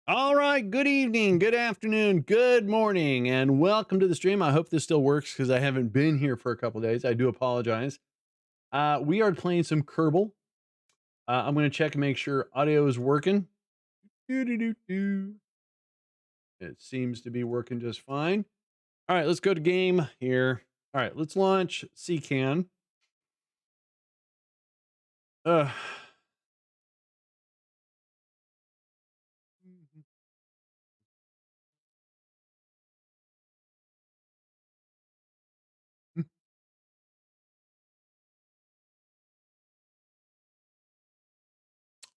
All right. Good evening, good afternoon, good morning, and welcome to the stream. I hope this still works because I haven't been here for a couple days. I do apologize. We are playing some Kerbal. I'm going to check and make sure audio is working. Doo-doo-doo-doo. It seems to be working just fine. All right, let's go to game here. All right, let's launch CCAN. Uh,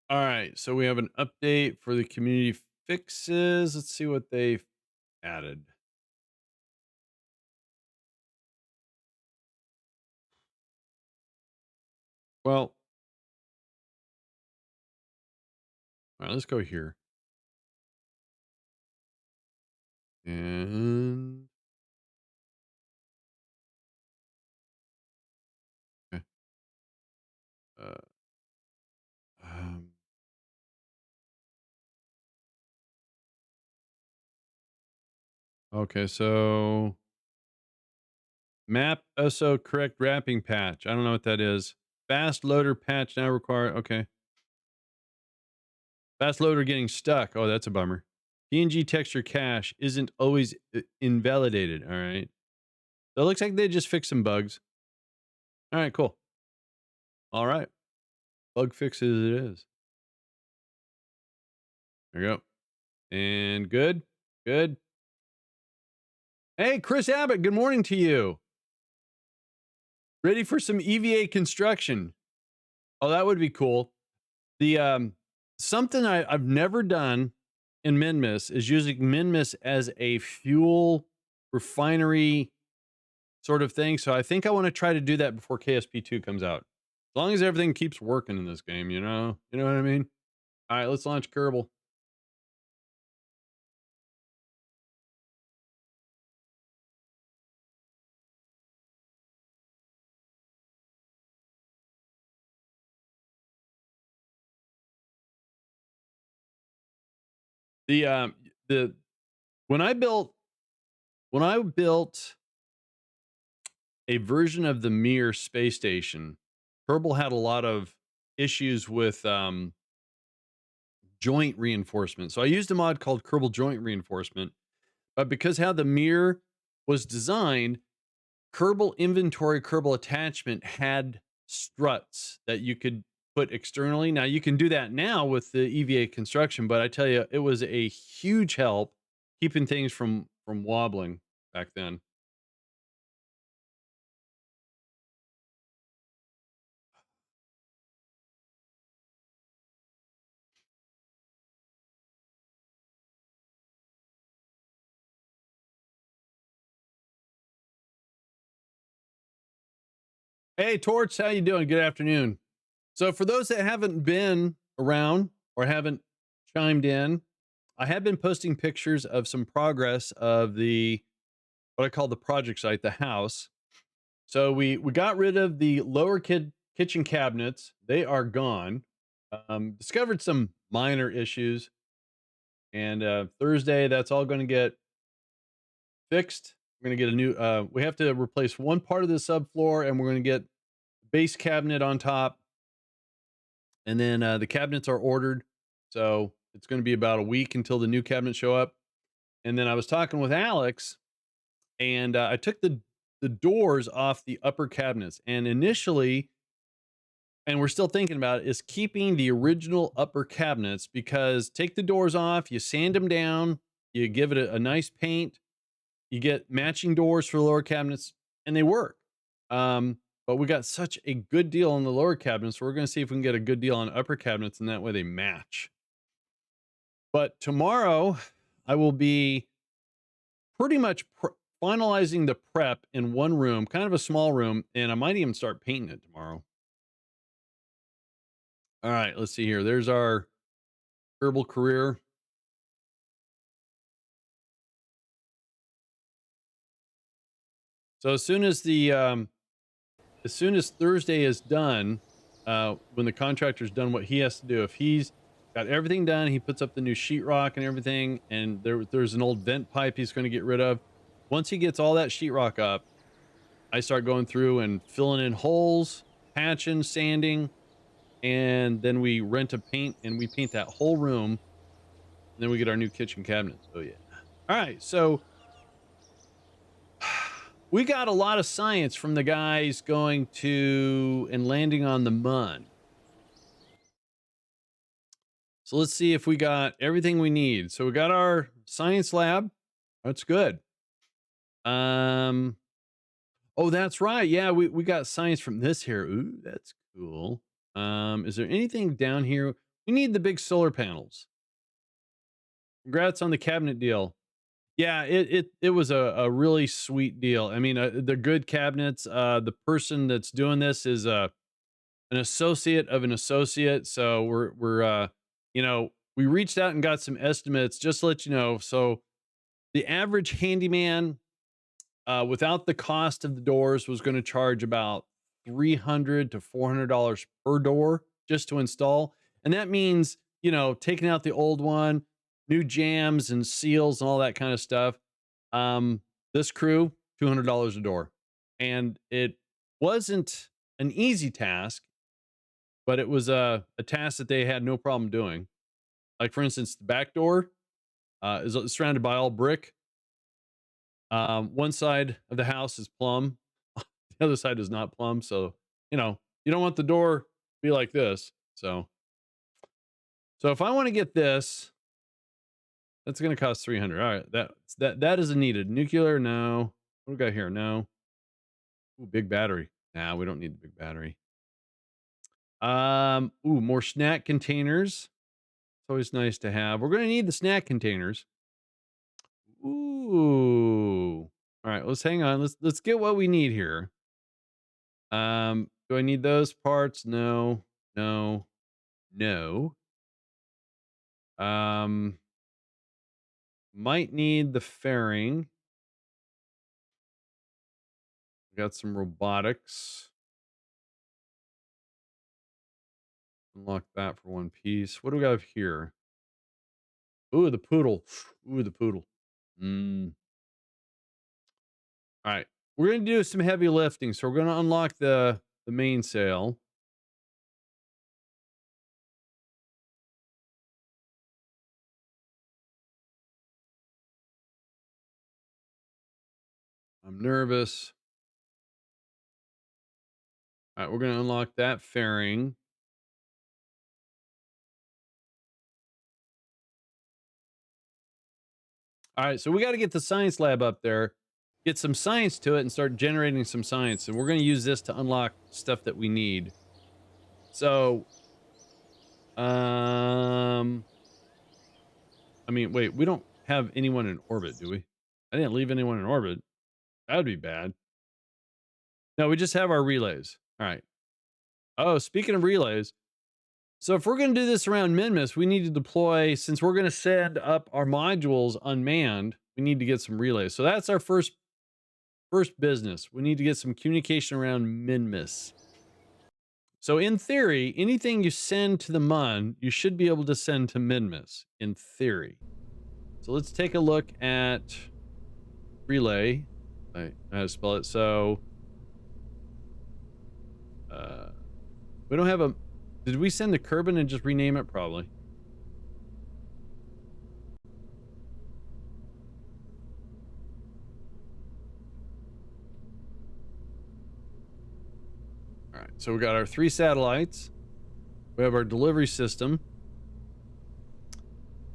all right, so we have an update for the community fixes. Let's see what they've added. Well, all right, let's go here. And okay, uh, um, okay, so map SO correct wrapping patch. I don't know what that is. Fast loader patch now required. Okay. Fast loader getting stuck. Oh, that's a bummer. PNG texture cache isn't always invalidated. All right. So it looks like they just fixed some bugs. All right, cool. All right. Bug fixes it is. There you go. And good. Good. Hey, Chris Abbott, good morning to you. Ready for some EVA construction? Oh, that would be cool. The something I've never done in Minmus is using Minmus as a fuel refinery sort of thing. So I think I want to try to do that before KSP2 comes out. As long as everything keeps working in this game, you know what I mean? All right, let's launch Kerbal. The the when I built when I built a version of the Mir space station, Kerbal had a lot of issues with joint reinforcement. So I used a mod called Kerbal Joint Reinforcement, but because how the mirror was designed, Kerbal Inventory, Kerbal Attachment had struts that you could put externally. Now you can do that now with the EVA construction, but I tell you, it was a huge help keeping things from wobbling back then. Hey, Torch, how you doing? Good afternoon. So for those that haven't been around or haven't chimed in, I have been posting pictures of some progress of the what I call the project site, the house. So we got rid of the lower kitchen cabinets. They are gone. Discovered some minor issues, and Thursday that's all going to get fixed. We're going to get a new. We have to replace one part of the subfloor, and we're going to get base cabinet on top, and then the cabinets are ordered. So it's going to be about a week until the new cabinets show up. And then I was talking with Alex, and I took the doors off the upper cabinets, and initially, and we're still thinking about it, is keeping the original upper cabinets because take the doors off, you sand them down, you give it a nice paint, you get matching doors for lower cabinets, and they work. But we got such a good deal on the lower cabinets, so we're going to see if we can get a good deal on upper cabinets, and that way they match. But tomorrow, I will be pretty much finalizing the prep in one room, kind of a small room, and I might even start painting it tomorrow. All right, let's see here. There's our herbal career. So as soon as Thursday is done, when the contractor's done what he has to do, if he's got everything done. He puts up the new sheetrock and everything, and there's an old vent pipe he's going to get rid of. Once he gets all that sheetrock up, I start going through and filling in holes, patching, sanding, and then we rent a paint and we paint that whole room. And then we get our new kitchen cabinets. Oh yeah. All right, so we got a lot of science from the guys going to and landing on the Mun. So let's see if we got everything we need. So we got our science lab. That's good. Oh, that's right. Yeah, we got science from this here. Ooh, that's cool. Is there anything down here? We need the big solar panels. Congrats on the cabinet deal. Yeah, it was a really sweet deal. I mean, they're good cabinets. The person that's doing this is an associate of an associate. So you know, we reached out and got some estimates just to let you know. So the average handyman, without the cost of the doors, was going to charge about $300 to $400 per door just to install. And that means, you know, taking out the old one, new jams and seals and all that kind of stuff. This crew, $200 a door. And it wasn't an easy task, but it was a task that they had no problem doing. Like, for instance, the back door is surrounded by all brick. One side of the house is plumb, the other side is not plumb. So, you know, you don't want the door to be like this. So if I want to get this, that's going to cost 300. All right, that is a needed. Nuclear, no. What do we got here? No. Ooh, big battery. Nah, we don't need the big battery. Ooh, more snack containers. It's always nice to have. We're going to need the snack containers. Ooh. All right, let's hang on. Let's get what we need here. Do I need those parts? No. No. No. Um might need the fairing. Got some robotics. Unlock that for one piece. What do we have here? Ooh, the poodle. Ooh, the poodle. All right. We're going to do some heavy lifting. So we're going to unlock the mainsail. I'm nervous. All right, we're going to unlock that fairing. All right, so we got to get the science lab up there, get some science to it, and start generating some science. And we're going to use this to unlock stuff that we need. So, I mean, wait, we don't have anyone in orbit, do we? I didn't leave anyone in orbit. That would be bad. No, we just have our relays. All right. Oh, speaking of relays, so if we're going to do this around Minmus, we need to deploy, since we're going to send up our modules unmanned, we need to get some relays. So that's our first business. We need to get some communication around Minmus. So in theory, anything you send to the Mun, you should be able to send to Minmus, in theory. So let's take a look at relay. I know how to spell it. So we don't have a... Did we send the Kerbin and just rename it? Probably. All right, so we got our 3 satellites. We have our delivery system.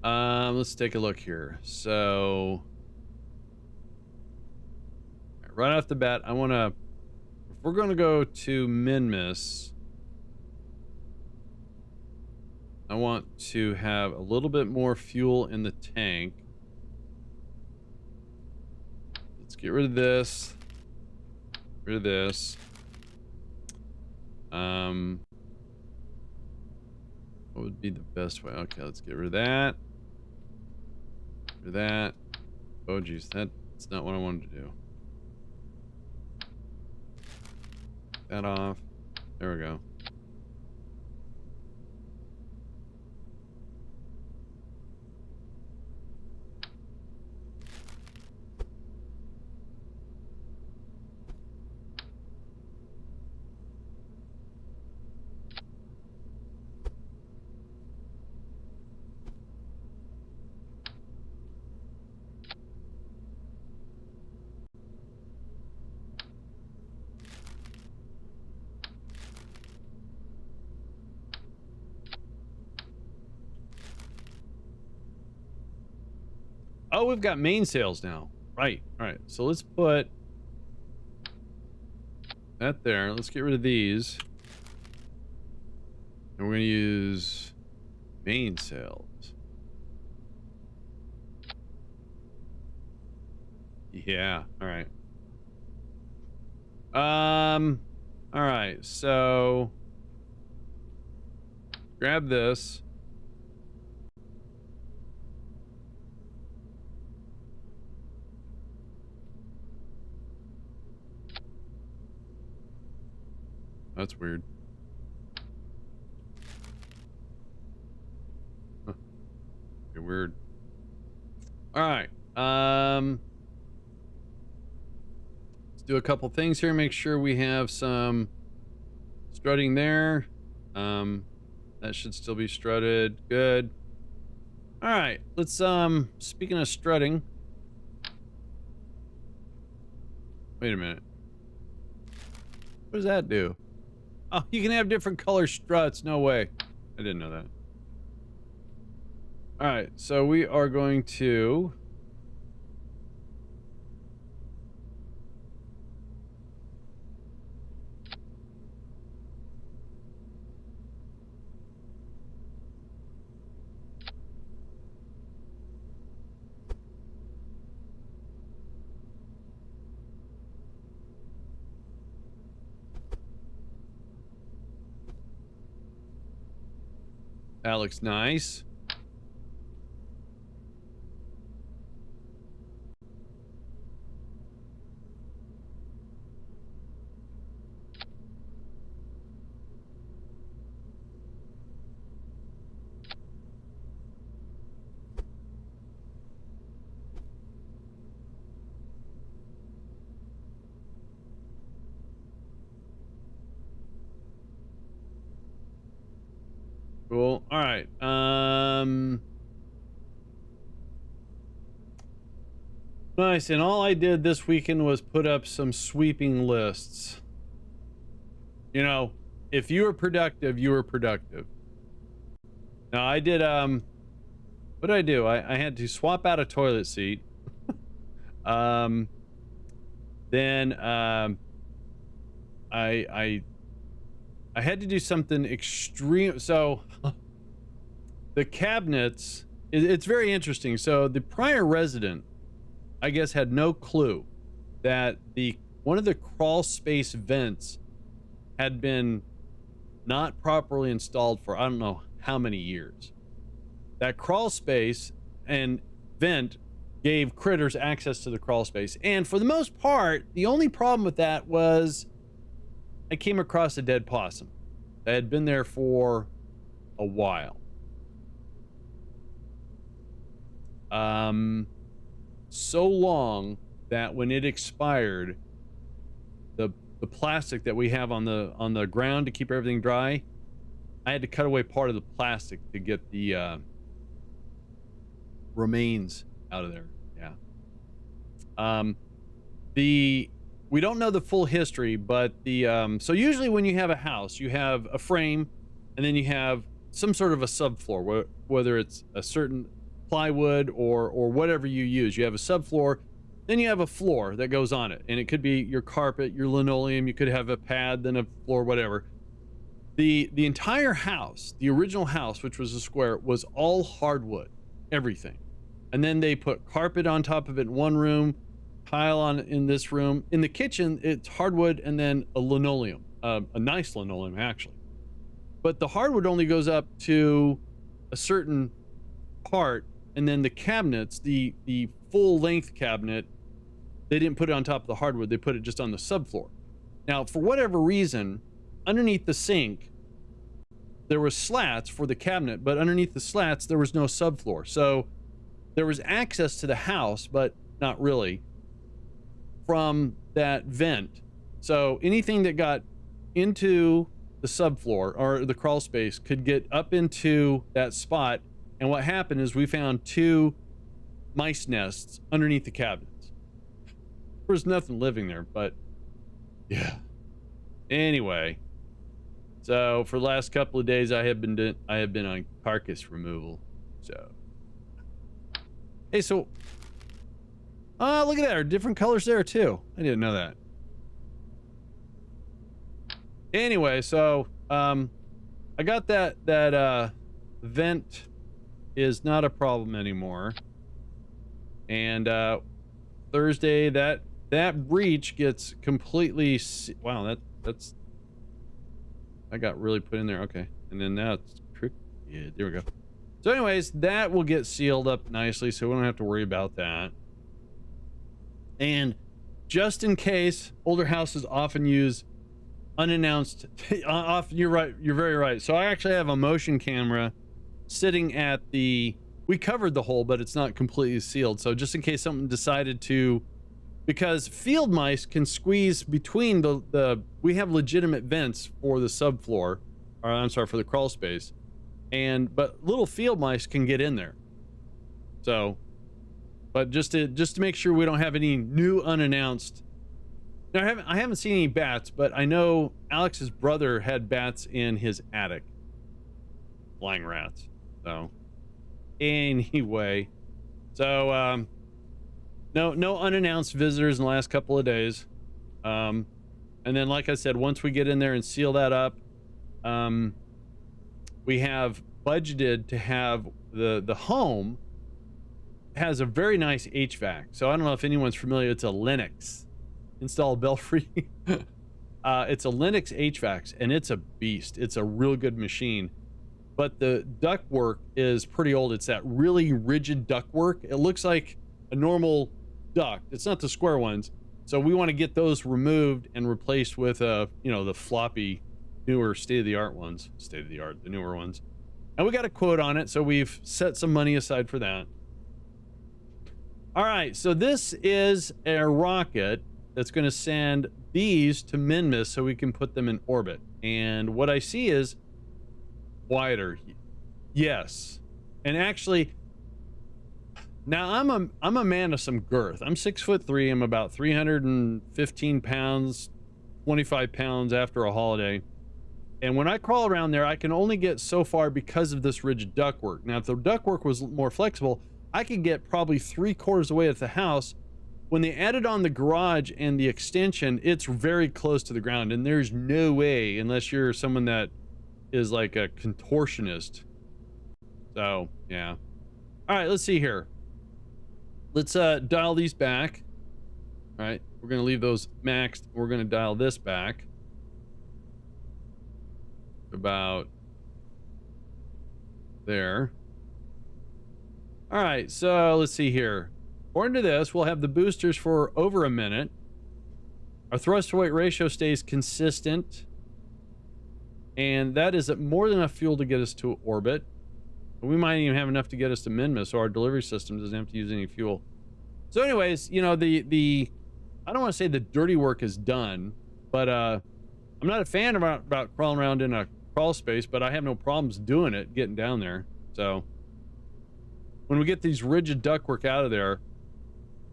Let's take a look here. So right off the bat, I want to... If we're going to go to Minmus, I want to have a little bit more fuel in the tank. Let's get rid of this. Rid of this. What would be the best way? Okay, let's get rid of that. Get rid of that. Oh, geez, that's not what I wanted to do. That off. There we go. Oh, we've got mainsails now. Right. All right. So let's put that there. Let's get rid of these. And we're going to use mainsails. Yeah. All right. All right. So grab this. That's weird. Huh. Weird. All right. Let's do a couple things here. Make sure we have some strutting there. That should still be strutted. Good. All right. Let's speaking of strutting. Wait a minute. What does that do? Oh, you can have different color struts. No way. I didn't know that. All right, so we are going to that looks nice. Cool. All right. Nice. And all I did this weekend was put up some sweeping lists. You know, if you were productive, you were productive. Now I did what did I do? I had to swap out a toilet seat. Then I had to do something extreme. So the cabinets, it's very interesting. So the prior resident, I guess, had no clue that one of the crawl space vents had been not properly installed for I don't know how many years. That crawl space and vent gave critters access to the crawl space, and for the most part, the only problem with that was I came across a dead possum that had been there for a while. So long that when it expired, the plastic that we have on the ground to keep everything dry, I had to cut away part of the plastic to get the remains out of there. Yeah. We don't know the full history, but so usually when you have a house, you have a frame, and then you have some sort of a subfloor, whether it's a certain plywood or whatever you use. You have a subfloor, then you have a floor that goes on it, and it could be your carpet, your linoleum. You could have a pad, then a floor, whatever. The entire house, the original house, which was a square, was all hardwood, everything. And then they put carpet on top of it in one room, tile on in this room. In the kitchen, it's hardwood and then a linoleum, a nice linoleum actually. But the hardwood only goes up to a certain part, and then the cabinets, the full length cabinet, they didn't put it on top of the hardwood. They put it just on the subfloor. Now, for whatever reason, underneath the sink, there was slats for the cabinet, but underneath the slats, there was no subfloor. So there was access to the house, but not really, from that vent. So anything that got into the subfloor or the crawl space could get up into that spot. And what happened is we found 2 mice nests underneath the cabinets. There was nothing living there, but yeah. Anyway, so for the last couple of days, I have been on carcass removal. So, hey, so Oh, look at that. There are different colors there too. I didn't know that. Anyway, so I got that vent is not a problem anymore. And Thursday that breach gets completely wow, that's I got really put in there. Okay. And then now it's yeah, there we go. So anyways, that will get sealed up nicely, so we don't have to worry about that. And just in case, older houses often use unannounced you're right, you're very right. So I actually have a motion camera sitting at the, we covered the hole, but it's not completely sealed. So just in case something decided to, because field mice can squeeze between the we have legitimate vents for the subfloor, or I'm sorry, for the crawl space, but little field mice can get in there. So, but just to make sure we don't have any new unannounced. Now, I haven't seen any bats, but I know Alex's brother had bats in his attic, flying rats. So anyway, so no unannounced visitors in the last couple of days. And then, like I said, once we get in there and seal that up, we have budgeted to have the home has a very nice HVAC. So I don't know if anyone's familiar. It's a Linux install Belfry. It's a Linux HVAC, and it's a beast. It's a real good machine. But the ductwork is pretty old. It's that really rigid ductwork. It looks like a normal duct. It's not the square ones. So we want to get those removed and replaced with the floppy, newer state-of-the-art ones. The newer ones. And we got a quote on it, so we've set some money aside for that. All right, so this is a rocket that's going to send these to Minmus so we can put them in orbit. And what I see is wider. Yes. And actually, now I'm a man of some girth. I'm 6'3". I'm about 315 pounds, 25 pounds after a holiday. And when I crawl around there, I can only get so far because of this rigid ductwork. Now, if the ductwork was more flexible, I could get probably 3/4 of the way at the house. When they added on the garage and the extension, it's very close to the ground, and there's no way, unless you're someone that is like a contortionist. So, yeah. All right, let's see here. Let's dial these back. All right, we're going to leave those maxed. We're going to dial this back. About there. All right, so let's see here. According to this, we'll have the boosters for over a minute. Our thrust to weight ratio stays consistent. And that is more than enough fuel to get us to orbit. We might even have enough to get us to Minmus, so our delivery system doesn't have to use any fuel. So anyways, you know, I don't want to say the dirty work is done, but I'm not a fan about crawling around in a crawl space, but I have no problems doing it, getting down there. So when we get these rigid ductwork out of there,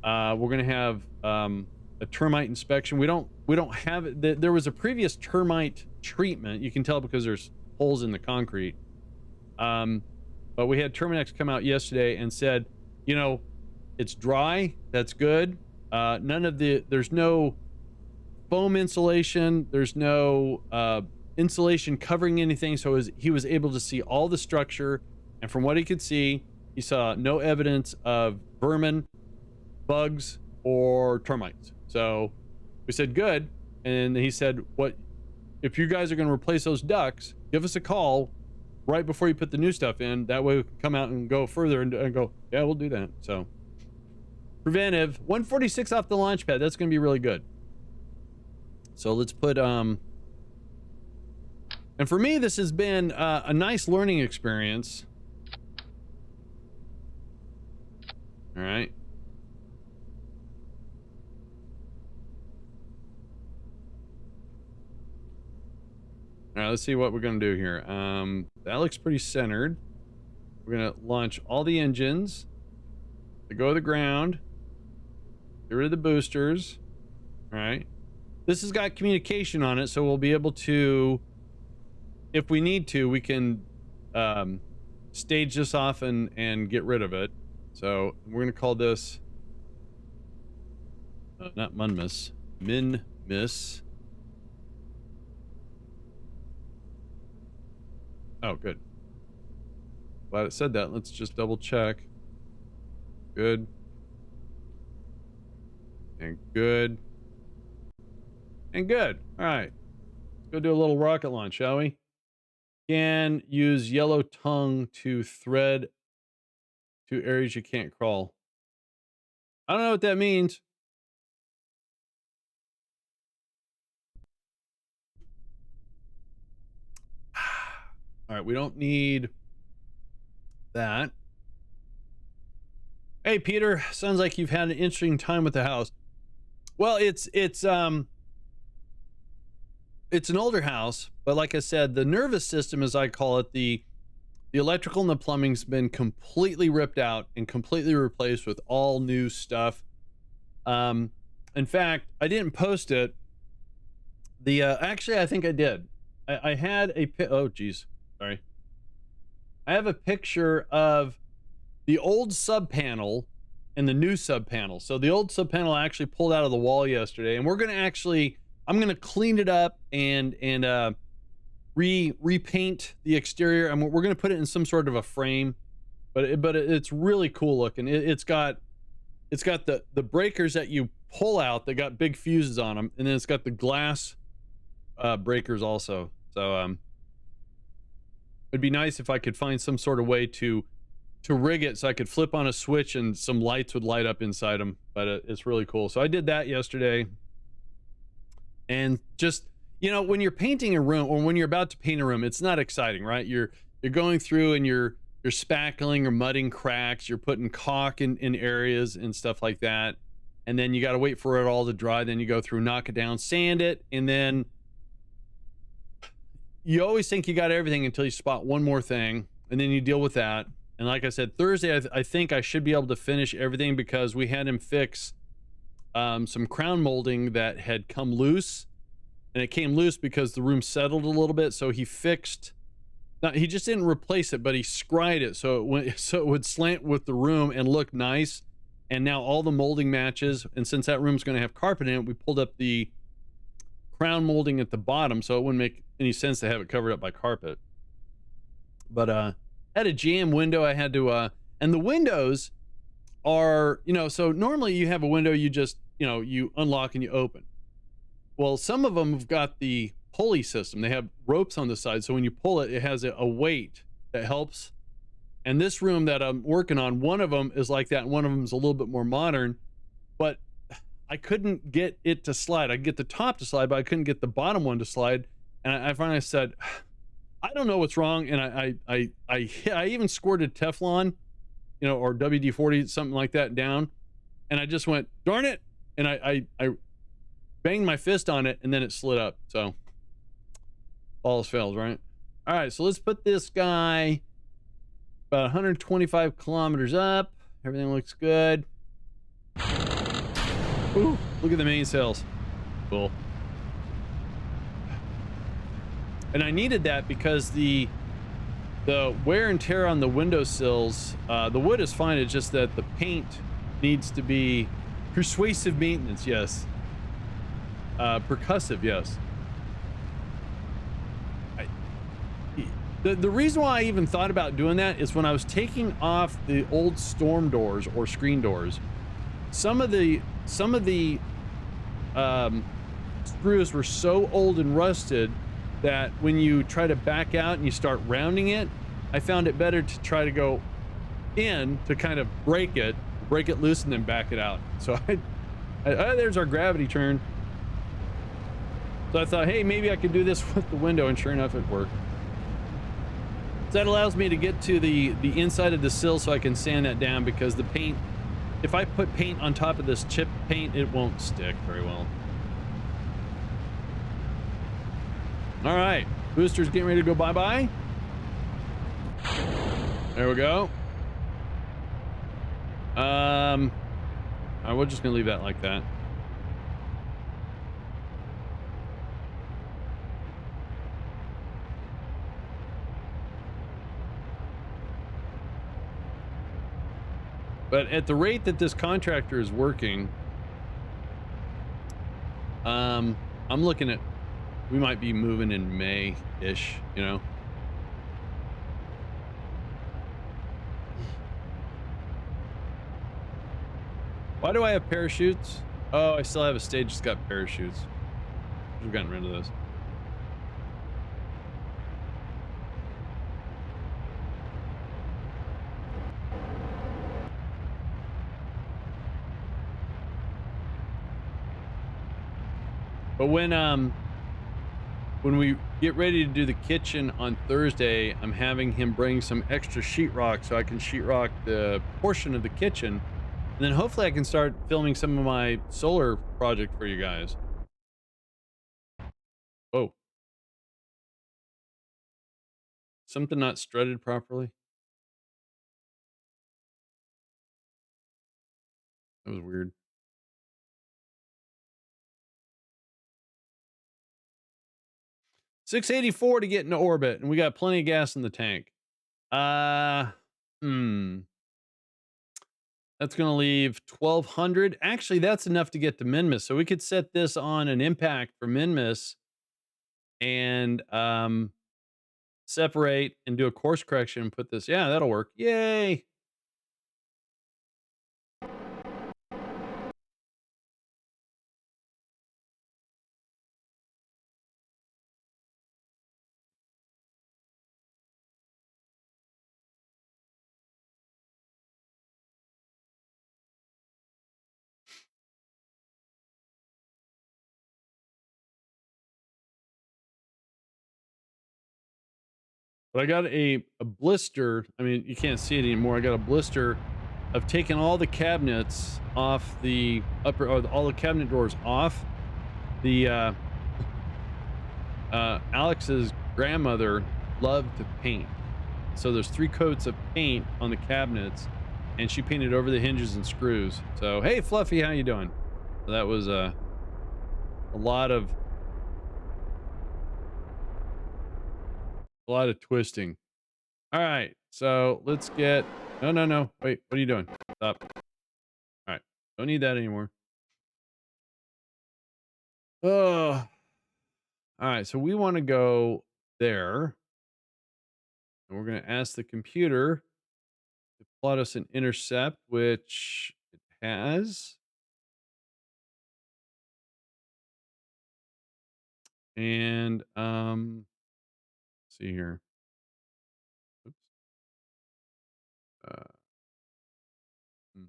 we're going to have a termite inspection. We don't have it. There was a previous termite treatment. You can tell because there's holes in the concrete. But we had Terminex come out yesterday and said, you know, it's dry. That's good. There's no foam insulation. There's no insulation covering anything. So he was able to see all the structure. And from what he could see, he saw no evidence of vermin, bugs, or termites. So we said, good. And he said, what if you guys are going to replace those ducts, give us a call right before you put the new stuff in. That way we can come out and go further and go, yeah, we'll do that. So preventive. 146 off the launch pad. That's going to be really good. So let's put and for me, this has been a nice learning experience. All right. All right, let's see what we're going to do here. That looks pretty centered. We're going to launch all the engines. They go to the ground. Get rid of the boosters. All right. This has got communication on it, so we'll be able to, if we need to, we can stage this off and get rid of it. So we're going to call this Not Minmus. Minmus. Oh, good. Glad it said that. Let's just double check. Good. And good. And good. All right. Let's go do a little rocket launch, shall we? Can use yellow tongue to thread to areas you can't crawl. I don't know what that means. All right, we don't need that. Hey, Peter, sounds like you've had an interesting time with the house. Well, it's an older house, but like I said, the nervous system, as I call it, the electrical and the plumbing's been completely ripped out and completely replaced with all new stuff. In fact, I didn't post it. Actually, I think I did. I had oh geez, sorry. I have a picture of the old sub panel and the new sub panel. So the old sub panel I actually pulled out of the wall yesterday, and I'm gonna clean it up and repaint the exterior, and we're gonna put it in some sort of a frame. But it's really cool looking. It's got the breakers that you pull out that got big fuses on them, and then it's got the glass breakers also. So it'd be nice if I could find some sort of way to rig it so I could flip on a switch and some lights would light up inside them. But it's really cool. So I did that yesterday. And just, when you're painting a room, or when you're about to paint a room, it's not exciting, right? You're going through and you're spackling or mudding cracks, you're putting caulk in areas and stuff like that. And then you got to wait for it all to dry. Then you go through, knock it down, sand it, and then you always think you got everything until you spot one more thing, and then you deal with that. And like I said, Thursday, I think I should be able to finish everything, because we had him fix some crown molding that had come loose, and it came loose because the room settled a little bit. So he just didn't replace it, but he scried it so it would slant with the room and look nice. And now all the molding matches. And since that room's going to have carpet in it, we pulled up the crown molding at the bottom, so it wouldn't make any sense to have it covered up by carpet. But had a jam window I had to and the windows are, so normally you have a window, you just, you unlock and you open. Well, some of them have got the pulley system. They have ropes on the side, so when you pull it, it has a weight that helps. And this room that I'm working on, one of them is like that, and one of them is a little bit more modern, but I couldn't get it to slide. I could get the top to slide, but I couldn't get the bottom one to slide. And I finally said, I don't know what's wrong. And I even squirted Teflon, or WD-40, something like that, down. And I just went, darn it. And I banged my fist on it, and then it slid up. So all else fails, right? All right, so let's put this guy about 125 kilometers up. Everything looks good. Ooh, look at the main sails. Cool. And I needed that because the wear and tear on the windowsills, the wood is fine, it's just that the paint needs to be persuasive maintenance, yes. Percussive, yes. The reason why I even thought about doing that is when I was taking off the old storm doors or screen doors, some of the screws were so old and rusted that when you try to back out and you start rounding it, I found it better to try to go in to kind of break it loose, and then back it out. So there's our gravity turn. So I thought, hey, maybe I could do this with the window, and sure enough, it worked. So that allows me to get to the inside of the sill so I can sand that down, because the paint, if I put paint on top of this chip paint, it won't stick very well. All right, booster's getting ready to go bye-bye. There we go. All right, we're just gonna leave that like that. But at the rate that this contractor is working, I'm looking at, we might be moving in May-ish, you know? Why do I have parachutes? Oh, I still have a stage that's got parachutes. We've gotten rid of those. But when we get ready to do the kitchen on Thursday, I'm having him bring some extra sheetrock so I can sheetrock the portion of the kitchen. And then hopefully I can start filming some of my solar project for you guys. Oh, something not strutted properly. That was weird. 684 to get into orbit, and we got plenty of gas in the tank. Uh, hmm. That's going to leave 1200. Actually, that's enough to get to Minmus. So we could set this on an impact for Minmus and separate and do a course correction and put this. Yeah, that'll work. Yay. But I got a blister. I mean, you can't see it anymore. I got a blister of taking all the cabinets off the upper, or all the cabinet doors off. The Alex's grandmother loved to paint. So there's 3 coats of paint on the cabinets, and she painted over the hinges and screws. So, hey, Fluffy, how you doing? So that was a lot of twisting. All right, so let's get. No, no, no. Wait, what are you doing? Stop. All right, don't need that anymore. Oh, all right. So we want to go there, and we're going to ask the computer to plot us an intercept, which it has. And let's see here. Oops. Uh, hmm.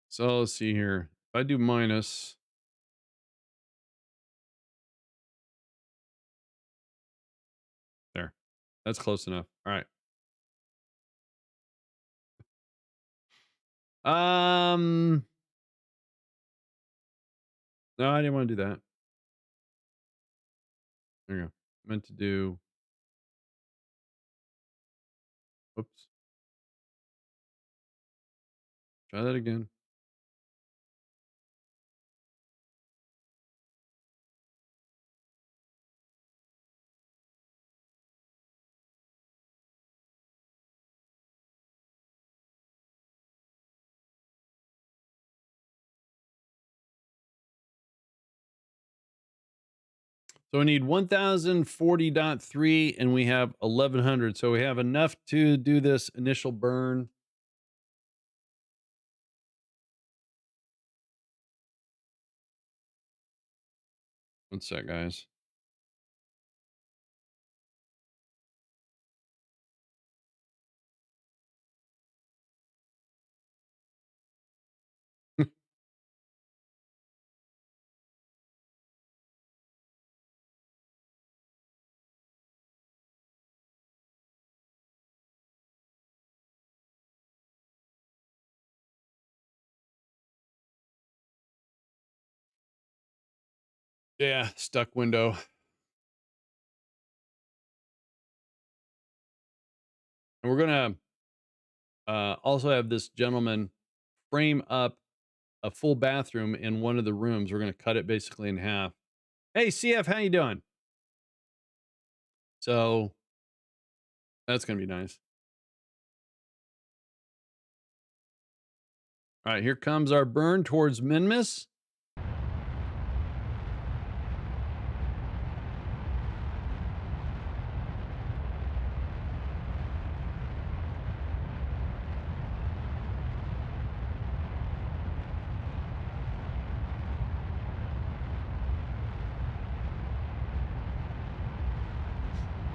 So let's see here. If I do minus, there. That's close enough. All right. Um, no, I didn't want to do that. There you go. Meant to do. Whoops. Try that again. So we need 1040.3 and we have 1100. So we have enough to do this initial burn. One sec, guys. Yeah, stuck window. And we're going to also have this gentleman frame up a full bathroom in one of the rooms. We're going to cut it basically in half. Hey, CF, how you doing? So that's going to be nice. All right, here comes our burn towards Minmus.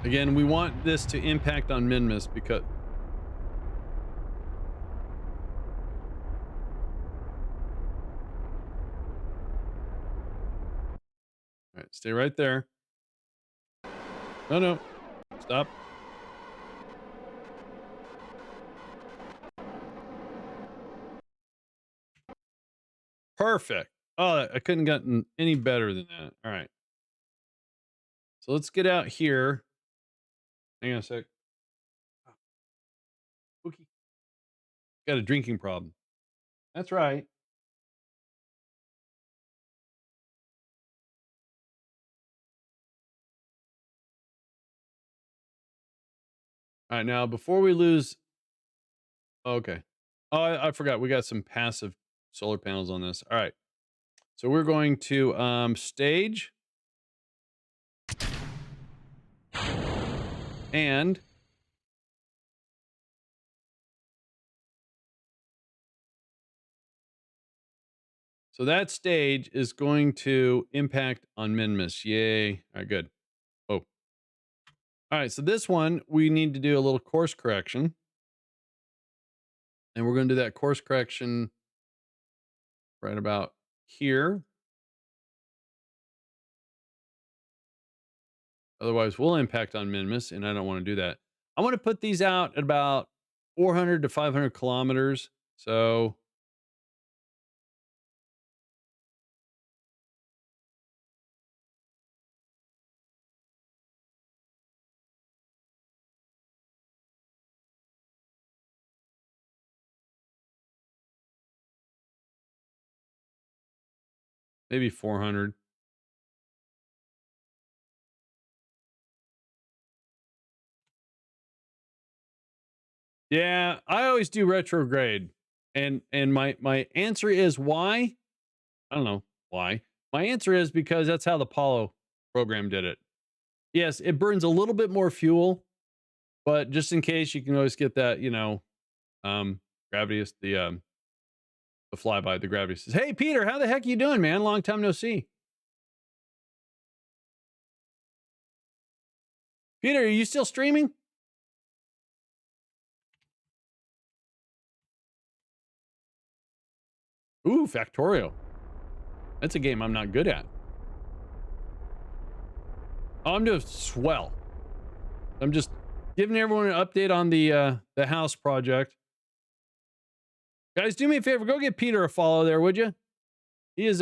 Again, we want this to impact on Minmus because... All right, stay right there. No, no. Stop. Perfect. Oh, I couldn't gotten any better than that. All right. So let's get out here. Hang on a sec. Cookie. Got a drinking problem. That's right. All right, now before we lose... Okay. Oh, I forgot. We got some passive solar panels on this. All right. So we're going to stage. And so that stage is going to impact on Minmus. Yay. All right, good. Oh. All right, so this one, we need to do a little course correction. And we're going to do that course correction right about here. Otherwise, we'll impact on Minmus, and I don't want to do that. I want to put these out at about 400 to 500 kilometers. So maybe 400. Yeah, I always do retrograde. And my answer is why? I don't know why. My answer is because that's how the Apollo program did it. Yes, it burns a little bit more fuel, but just in case, you can always get that, gravity is the flyby, the gravity says, "Hey Peter, how the heck you doing, man? Long time no see." Peter, are you still streaming? Ooh, Factorio. That's a game I'm not good at. Oh, I'm doing swell. I'm just giving everyone an update on the house project. Guys, do me a favor, go give Peter a follow there, would you? He is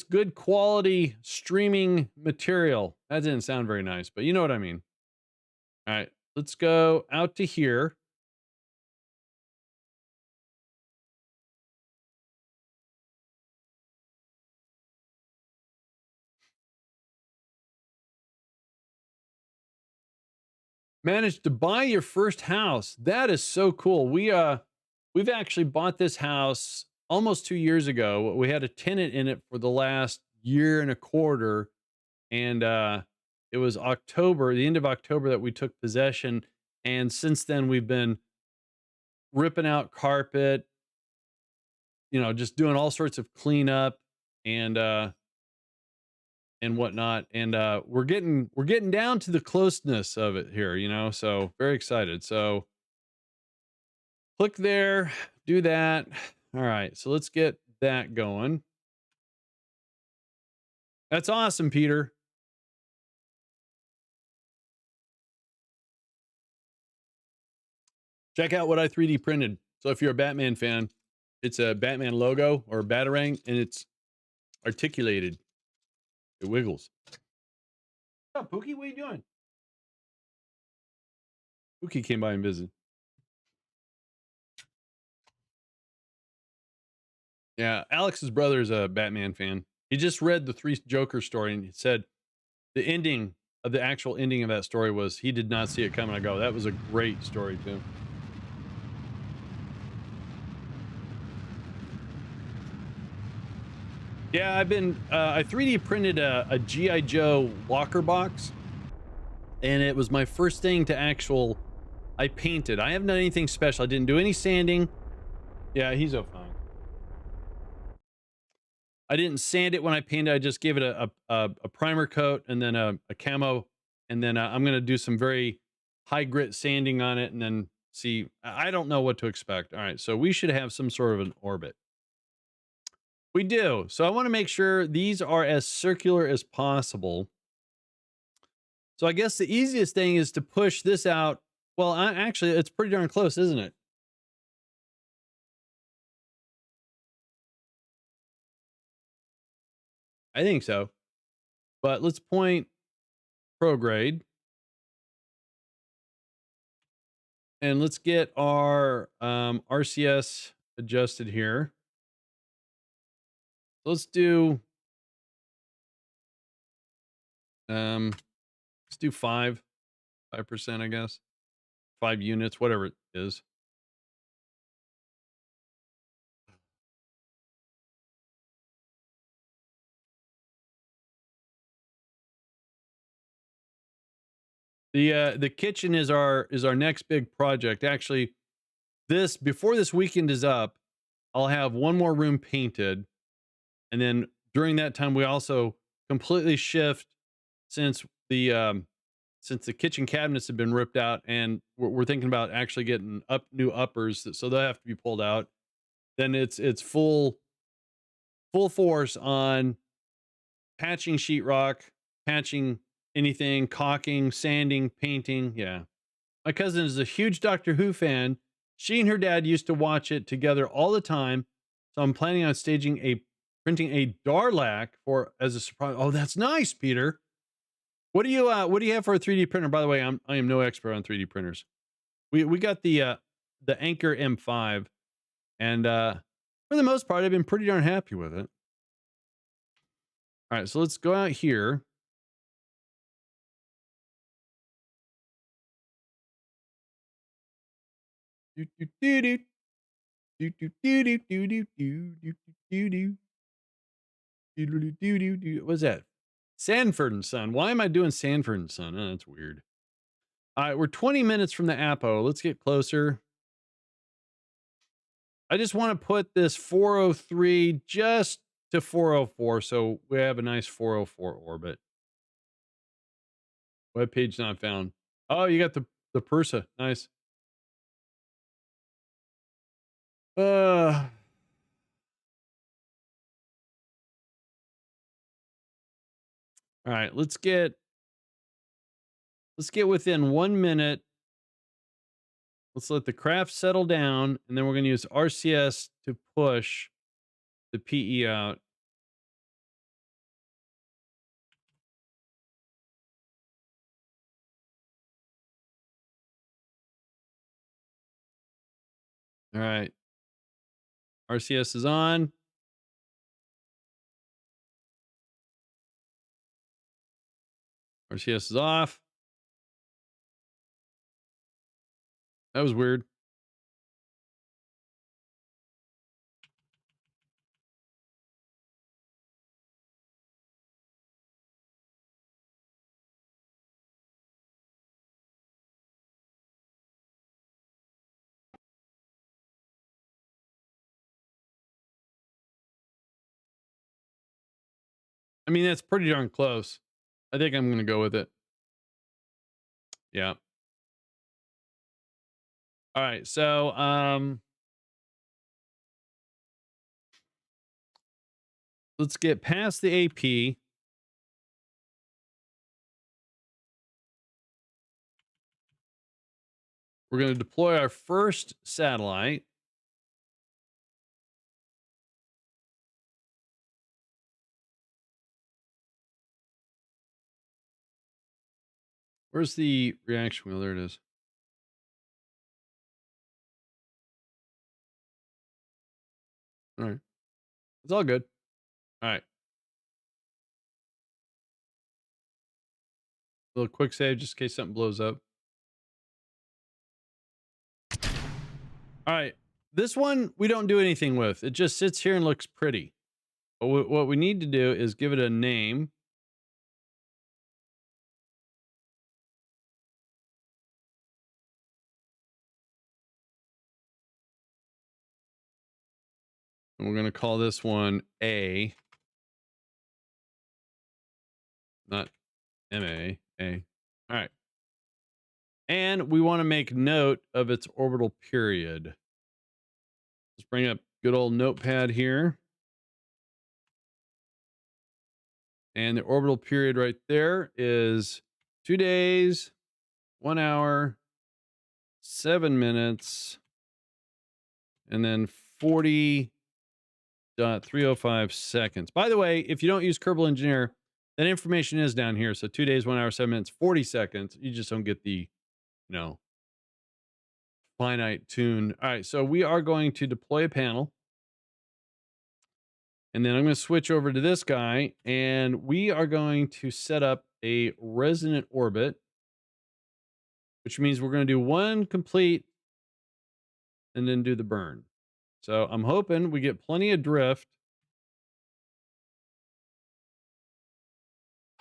good quality streaming material. That didn't sound very nice, but you know what I mean. All right, let's go out to here. Managed to buy your first house. That is so cool. We've actually bought this house almost 2 years ago. We had a tenant in it for the last year and a quarter, and it was October, the end of October, that we took possession. And since then, we've been ripping out carpet, just doing all sorts of cleanup and whatnot. And we're getting down to the closeness of it here, so very excited. So click there, do that. All right, so let's get that going. That's awesome, Peter. Check out what I 3D printed. So if you're a Batman fan, it's a Batman logo or Batarang, and it's articulated. It wiggles. What's up, Pookie? What are you doing? Pookie came by and visited. Yeah, Alex's brother is a Batman fan. He just read the Three Joker story, and he said the actual ending of that story was he did not see it coming. I go, that was a great story too. Yeah, I've been, I 3D printed a G.I. Joe locker box, and it was my first thing to I painted. I haven't done anything special. I didn't do any sanding. Yeah, he's so fine. I didn't sand it when I painted. I just gave it a primer coat and then a camo. And then I'm going to do some very high grit sanding on it and then see. I don't know what to expect. All right. So we should have some sort of an orbit. We do. So I want to make sure these are as circular as possible. So I guess the easiest thing is to push this out. Well, actually, it's pretty darn close, isn't it? I think so. But let's point prograde and let's get our RCS adjusted here. Let's do let's do 5%, I guess. 5 units, whatever it is. The kitchen is our next big project. Actually, this before this weekend is up, I'll have one more room painted. And then during that time, we also completely shift since since the kitchen cabinets have been ripped out, and we're thinking about actually getting new uppers, so they'll have to be pulled out. Then it's full force on patching sheetrock, patching anything, caulking, sanding, painting. Yeah, my cousin is a huge Doctor Who fan. She and her dad used to watch it together all the time. So I'm planning on printing a Darlac for as a surprise. Oh, that's nice, Peter. What do you have for a 3D printer? By the way, I am no expert on 3D printers. We got the Anchor M5, and for the most part, I've been pretty darn happy with it. All right, so let's go out here. Do, do, do, do. Do, do, do, do, do, do, do, do, do, do. Do, do, do, do, do. What's that? Sanford and Son. Why am I doing Sanford and Son? Oh, that's weird. All right, we're 20 minutes from the Apo. Let's get closer. I just want to put this 403 just to 404, so we have a nice 404 orbit. Web page not found. Oh, you got the Persa. Nice. Uh all right, let's get within 1 minute. Let's let the craft settle down, and then we're gonna use RCS to push the PE out. All right. RCS is on. RCS is off. That was weird. I mean, that's pretty darn close. I think I'm gonna go with it. Yeah. All right. So let's get past the AP. We're going to deploy our first satellite. Where's the reaction wheel? There it is. All right. It's all good. All right. A little quick save just in case something blows up. All right. This one we don't do anything with. It just sits here and looks pretty. But what we need to do is give it a name. And we're going to call this one A, not MA, A. All right. And we want to make note of its orbital period. Let's bring up good old notepad here. And the orbital period right there is 2 days, 1 hour, 7 minutes, and then 40.305 seconds. By the way, if you don't use Kerbal Engineer, that information is down here. So 2 days, 1 hour, 7 minutes, 40 seconds. You just don't get the, finite tune. All right. So we are going to deploy a panel. And then I'm going to switch over to this guy, and we are going to set up a resonant orbit, which means we're going to do one complete and then do the burn. So I'm hoping we get plenty of drift.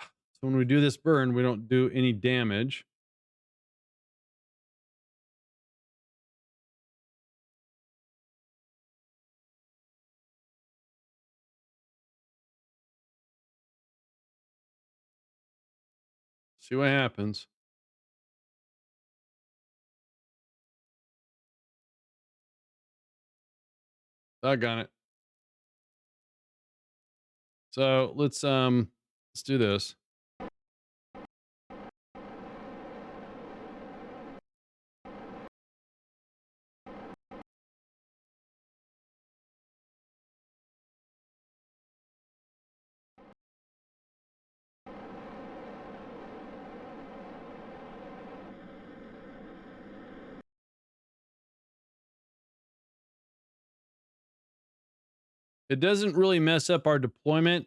So when we do this burn, we don't do any damage. See what happens. Doggone it. So let's do this. It doesn't really mess up our deployment.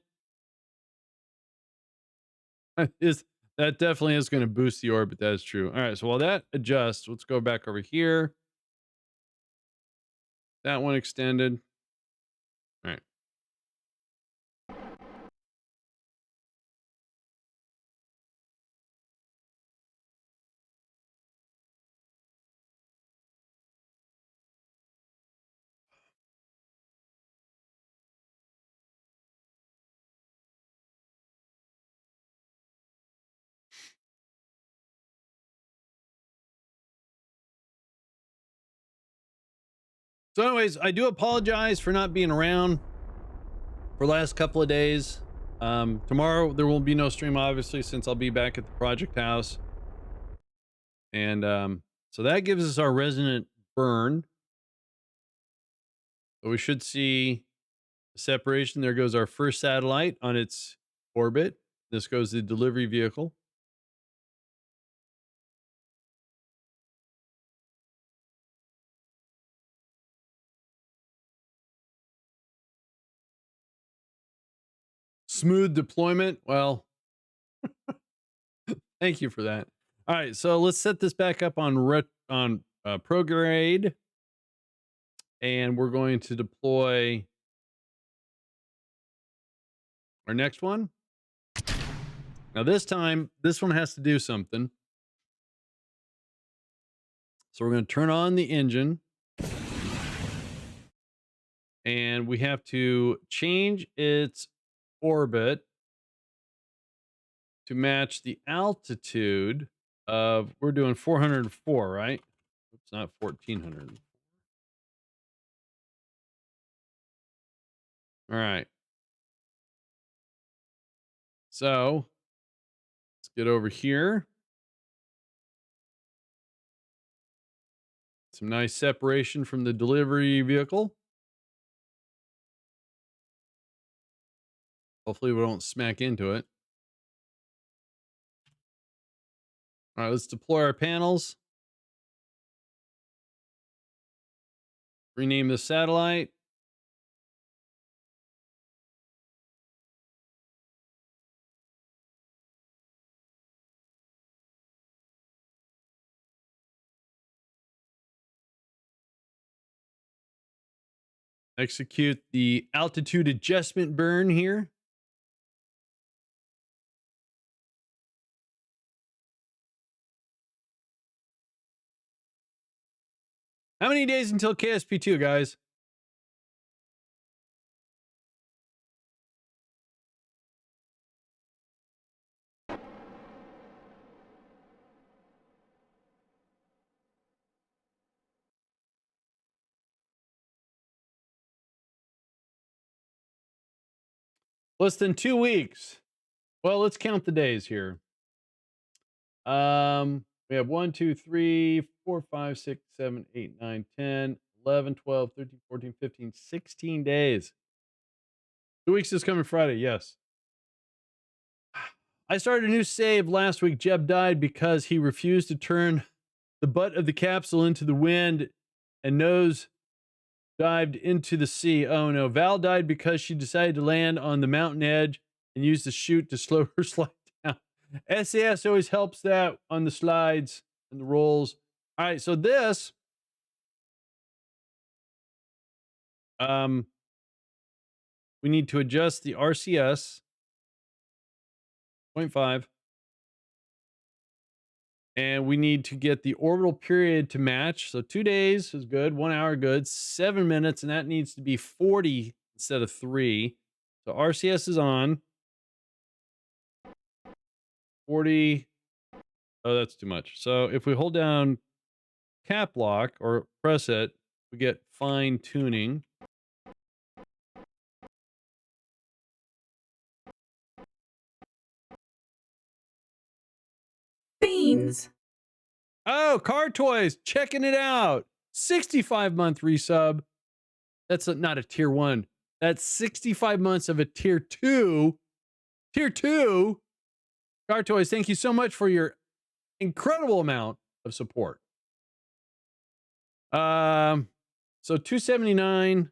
That definitely is going to boost the orbit. That is true. All right. So while that adjusts, let's go back over here. That one extended. All right. So, anyways, I do apologize for not being around for the last couple of days. Tomorrow there will be no stream, obviously, since I'll be back at the project house. And so that gives us our resonant burn. So we should see a separation. There goes our first satellite on its orbit. This goes the delivery vehicle. Smooth deployment. Well, thank you for that. All right, so let's set this back up on Prograde, and we're going to deploy our next one. Now this time, this one has to do something. So we're going to turn on the engine, and we have to change its orbit to match the altitude of, we're doing 404, right? It's not 1400. All right. So let's get over here. Some nice separation from the delivery vehicle. Hopefully we don't smack into it. All right, let's deploy our panels. Rename the satellite. Execute the altitude adjustment burn here. How many days until KSP2, guys? Less than 2 weeks. Well, let's count the days here. We have 1, 2, 3, 4, 5, 6, 7, 8, 9, 10, 11, 12, 13, 14, 15, 16 days. 2 weeks is coming Friday, yes. I started a new save last week. Jeb died because he refused to turn the butt of the capsule into the wind and nose dived into the sea. Oh no. Val died because she decided to land on the mountain edge and use the chute to slow her slide down. SAS always helps that on the slides and the rolls. All right, so this we need to adjust the RCS 0.5 and we need to get the orbital period to match. So 2 days is good, 1 hour good, 7 minutes, and that needs to be 40 instead of 3. So RCS is on. 40. Oh, that's too much. So if we hold down cap lock or press it, we get fine tuning. Beans. Oh, Car Toys, checking it out. 65-month resub. That's not a tier 1. That's 65 months of a tier 2. Tier 2. Car Toys, thank you so much for your incredible amount of support. So 279.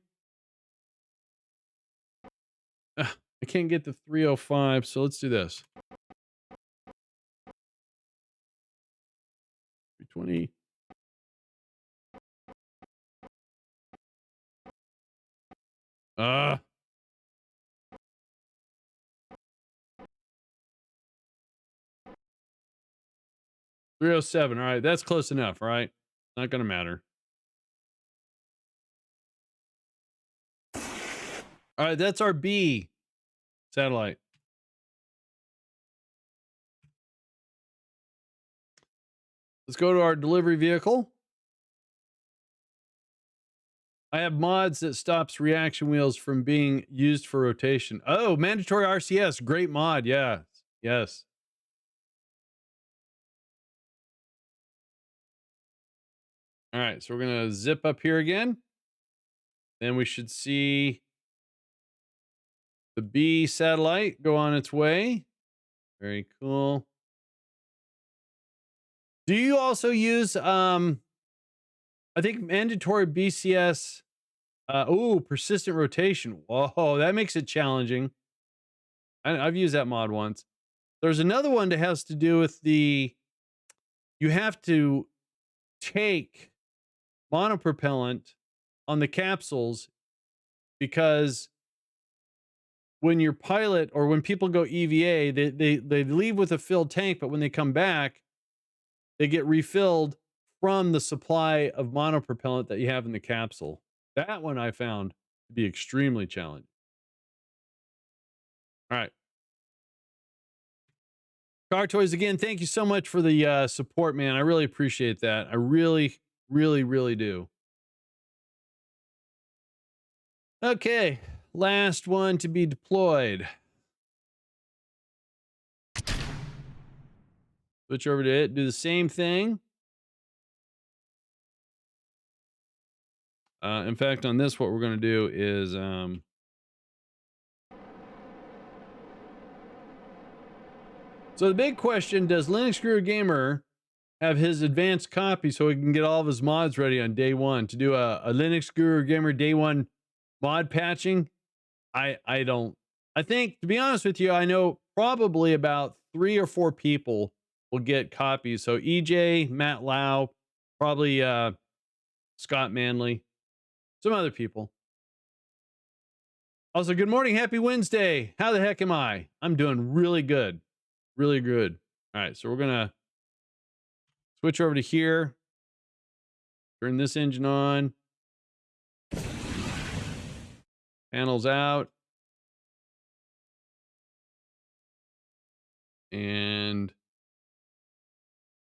I can't get the 305, so let's do this. 320. Uh 307. All right, that's close enough, all right? Not gonna matter. All right, that's our B satellite. Let's go to our delivery vehicle. I have mods that stops reaction wheels from being used for rotation. Oh, mandatory RCS, great mod. Yeah. Yes. All right, so we're going to zip up here again. Then we should see the B satellite go on its way. Very cool. Do you also use I think mandatory BCS persistent rotation. Whoa, that makes it challenging. I've used that mod once. There's another one that has to do with you have to take monopropellant on the capsules because when your pilot or when people go EVA, they leave with a filled tank, but when they come back, they get refilled from the supply of monopropellant that you have in the capsule. That one I found to be extremely challenging. All right. Car Toys, again, thank you so much for the support, man. I really appreciate that. I really, really, really do. Okay, last one to be deployed. Switch over to it, do the same thing. In fact, on this, what we're going to do is so the big question, does Linux Guru Gamer have his advanced copy so he can get all of his mods ready on day one to do a Linux Guru Gamer day one mod patching? I don't. I think, to be honest with you, I know probably about 3 or 4 people will get copies. So EJ, Matt Lau, probably Scott Manley, some other people. Also, good morning. Happy Wednesday. How the heck am I? I'm doing really good. Really good. All right. So we're going to switch over to here. Turn this engine on. Panels out. And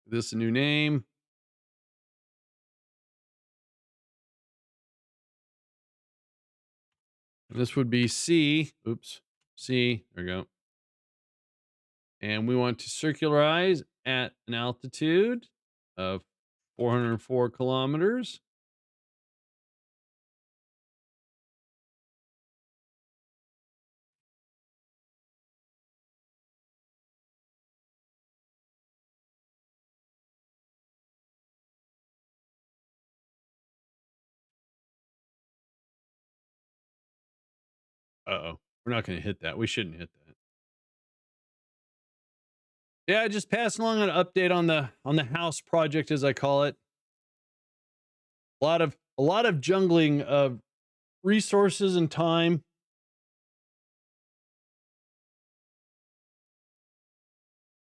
this a new name. And this would be C. Oops. C. There we go. And we want to circularize at an altitude of 404 kilometers. Uh-oh. We're not going to hit that. We shouldn't hit that. Yeah, just passing along an update on the house project, as I call it. A lot of jungling of resources and time.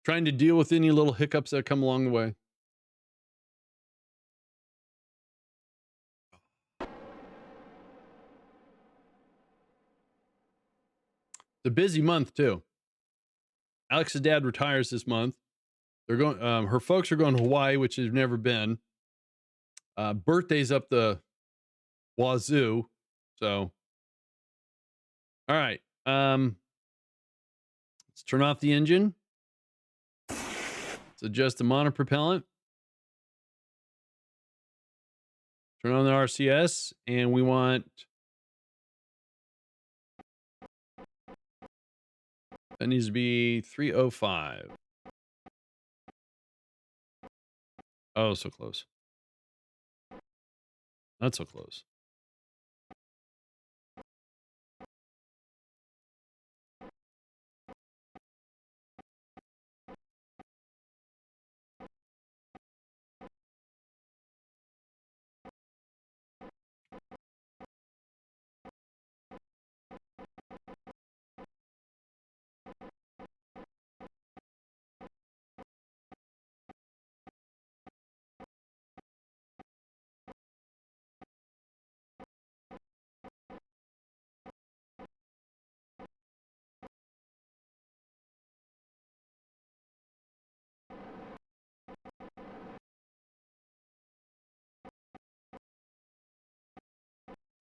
Trying to deal with any little hiccups that come along the way. It's a busy month too. Alex's dad retires this month. They're going. Her folks are going to Hawaii, which they've never been. Birthday's up the wazoo. So, all right. Let's turn off the engine. Let's adjust the monopropellant. Turn on the RCS, and we want. That needs to be 305. Oh, so close. Not so close.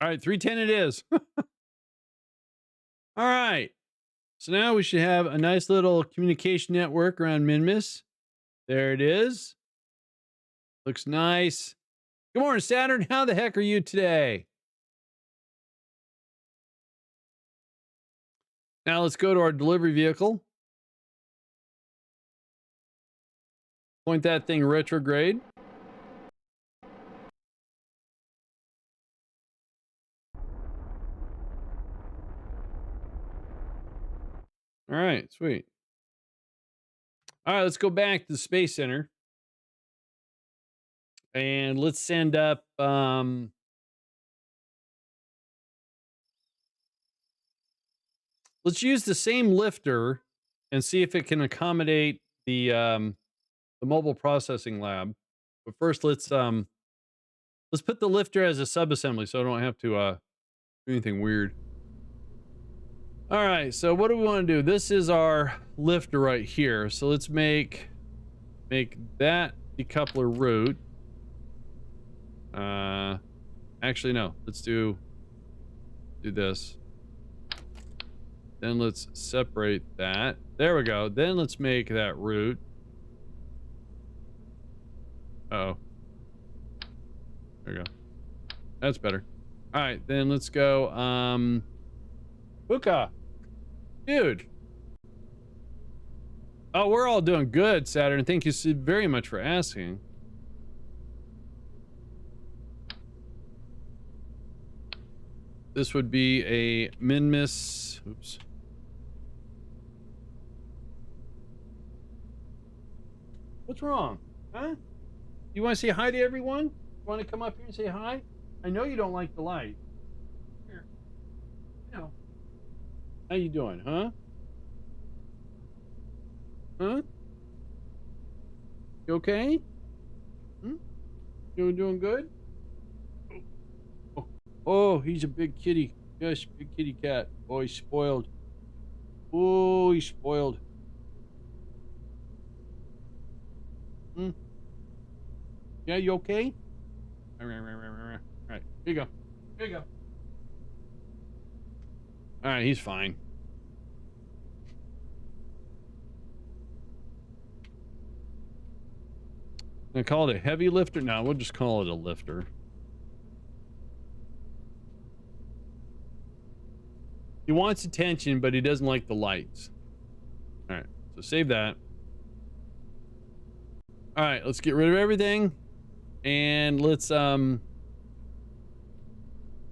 All right, 310 it is. All right. So now we should have a nice little communication network around Minmus. There it is. Looks nice. Good morning, Saturn. How the heck are you today? Now let's go to our delivery vehicle. Point that thing retrograde. All right, sweet. All right, let's go back to the Space Center. And let's send up let's use the same lifter and see if it can accommodate the mobile processing lab. But first let's put the lifter as a subassembly so I don't have to do anything weird. All right, so what do we want to do? This is our lifter right here. So let's make that decoupler root. Actually, no. Let's do this. Then let's separate that. There we go. Then let's make that root. Uh-oh. There we go. That's better. All right, then let's go. Buka. Dude. Oh, we're all doing good, Saturn. Thank you so very much for asking. This would be a Minmus. Oops. What's wrong? Huh? You want to say hi to everyone? You want to come up here and say hi? I know you don't like the light. Here. No. How you doing, huh? Huh? You okay? Hmm? You doing good? Oh, oh, he's a big kitty. Yes, big kitty cat. Oh, he's spoiled. Oh, he's spoiled. Hmm? Yeah, you okay? All right, here you go. Here you go. All right, he's fine. Gonna call it a heavy lifter? No, we'll just call it a lifter. He wants attention, but he doesn't like the lights. All right, so save that. All right, let's get rid of everything. And let's,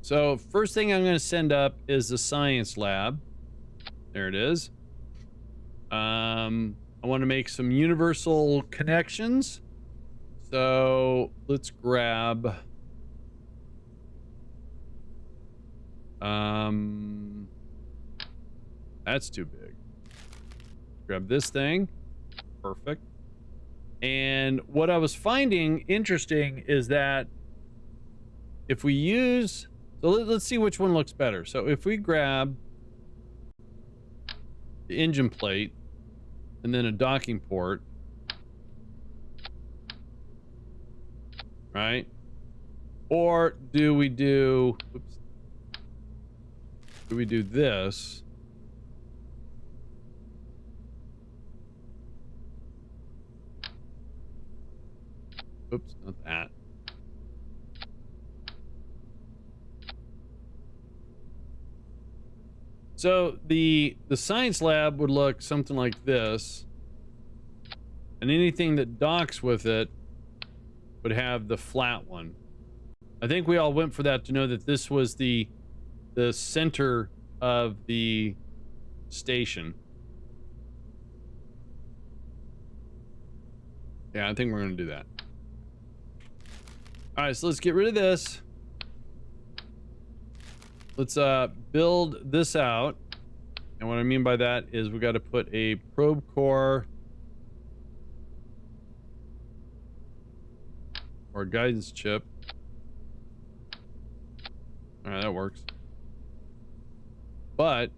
so first thing I'm going to send up is the science lab. There it is. I want to make some universal connections. So let's grab, that's too big. Grab this thing. Perfect. And what I was finding interesting is that if we use, so let's see which one looks better. So if we grab the engine plate and then a docking port, right? Or do we do, oops, do we do this? Oops, not that. So the science lab would look something like this, and anything that docks with it would have the flat one. I think we all went for that to know that this was the center of the station. Yeah, I think we're gonna do that. All right, so let's get rid of this. Let's build this out. And what I mean by that is we got to put a probe core or guidance chip. All right, that works. But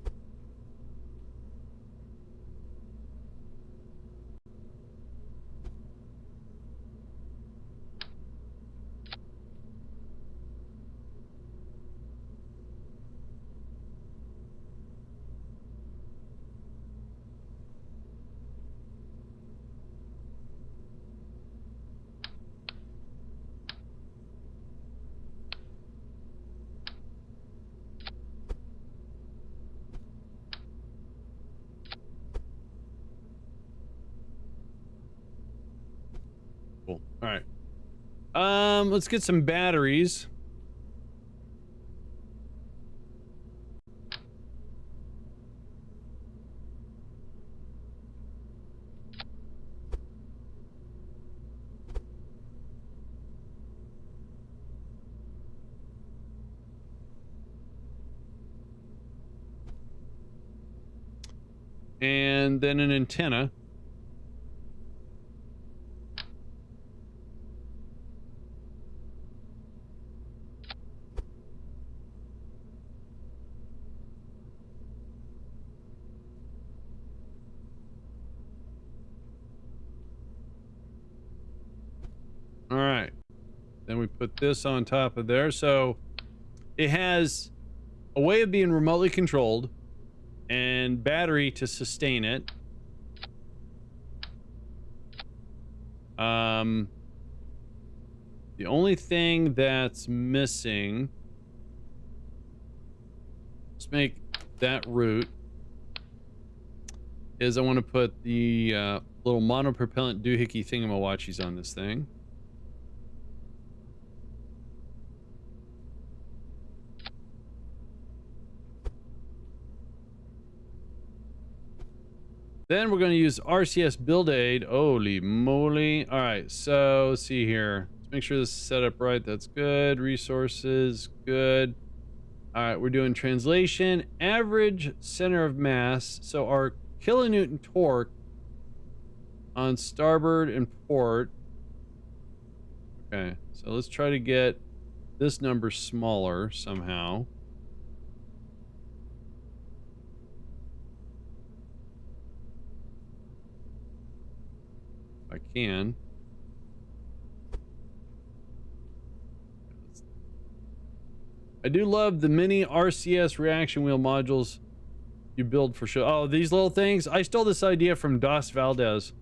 cool. All right. Let's get some batteries. And then an antenna. All right. Then we put this on top of there. So it has a way of being remotely controlled and battery to sustain it. The only thing that's missing, let's make that root, is I want to put the little monopropellant doohickey thingamawatchies on this thing. Then we're going to use RCS build aid. Holy moly. All right, so let's see here. Let's make sure this is set up right. That's good. Resources, good. All right, we're doing translation, average center of mass. So our kilonewton torque on starboard and port. Okay, so let's try to get this number smaller somehow. If I can. I do love the mini RCS reaction wheel modules you build for show. Oh, these little things? I stole this idea from Dos Valdez.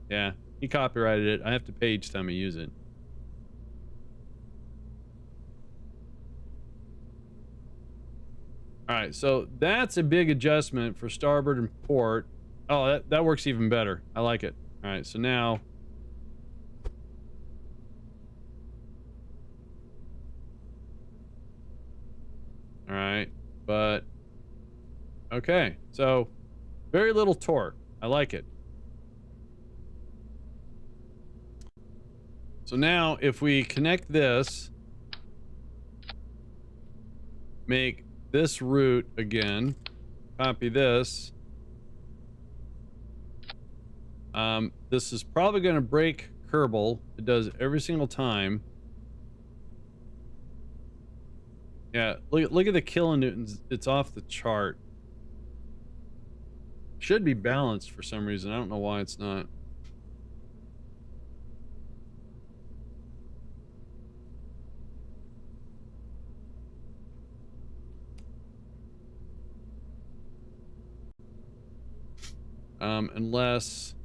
Yeah, he copyrighted it. I have to pay each time I use it. All right, so that's a big adjustment for starboard and port. Oh, that works even better. I like it. All right, so now... All right, but... Okay, so very little torque. I like it. So now if we connect this, make this route again, copy this. This is probably going to break Kerbal. It does every single time. Yeah, look at the kilonewtons. It's off the chart. Should be balanced for some reason. I don't know why it's not. Unless...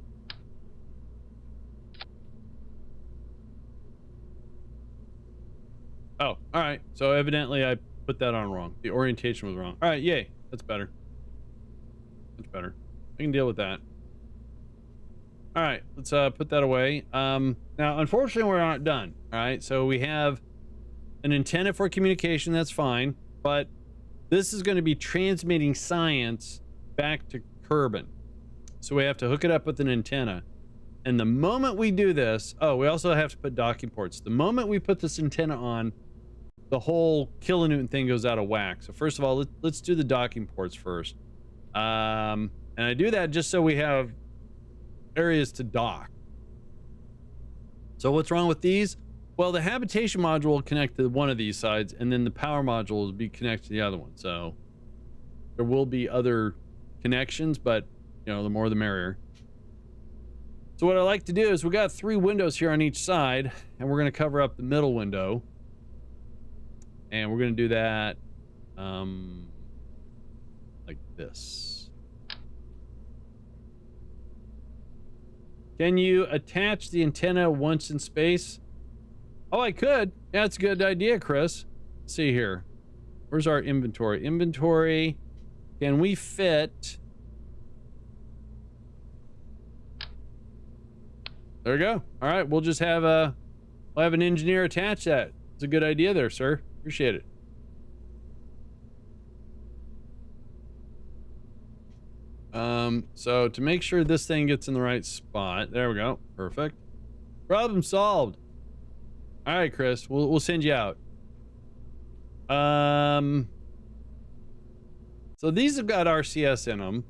Oh, all right. So evidently I put that on wrong. The orientation was wrong. All right, yay. That's better. That's better. I can deal with that. All right, let's put that away. Now, unfortunately, we're not done. All right, so we have an antenna for communication. That's fine. But this is going to be transmitting science back to Kerbin. So we have to hook it up with an antenna. And the moment we do this... Oh, we also have to put docking ports. The moment we put this antenna on, the whole kilonewton thing goes out of whack. So first of all, let's do the docking ports first. And I do that just so we have areas to dock. So what's wrong with these? Well, the habitation module will connect to one of these sides, and then the power module will be connected to the other one. So there will be other connections, but you know, the more the merrier. So what I like to do is we got 3 windows here on each side, and we're going to cover up the middle window. And we're going to do that like this. Can you attach the antenna once in space? Oh, I could. Yeah, that's a good idea, Chris. Let's see here. Where's our inventory? Inventory. Can we fit... There we go. All right, we'll just have we'll have an engineer attach that. It's a good idea there, sir. Appreciate it. So to make sure this thing gets in the right spot, there we go. Perfect. Problem solved. All right, Chris, we'll send you out. So these have got RCS in them,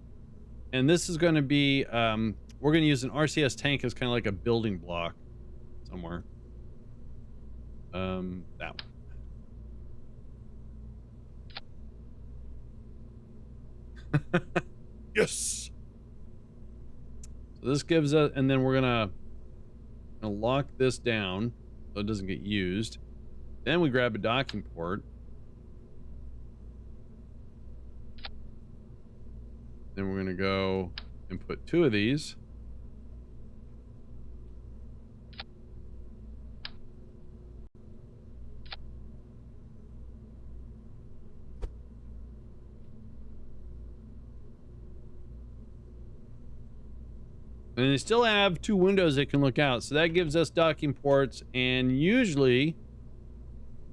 and this is going to be we're going to use an RCS tank as kind of like a building block somewhere. That one. Yes. So this gives us, and then we're gonna lock this down so it doesn't get used. Then we grab a docking port. Then we're gonna go and put 2 of these. And they still have 2 windows that can look out. So that gives us docking ports. And usually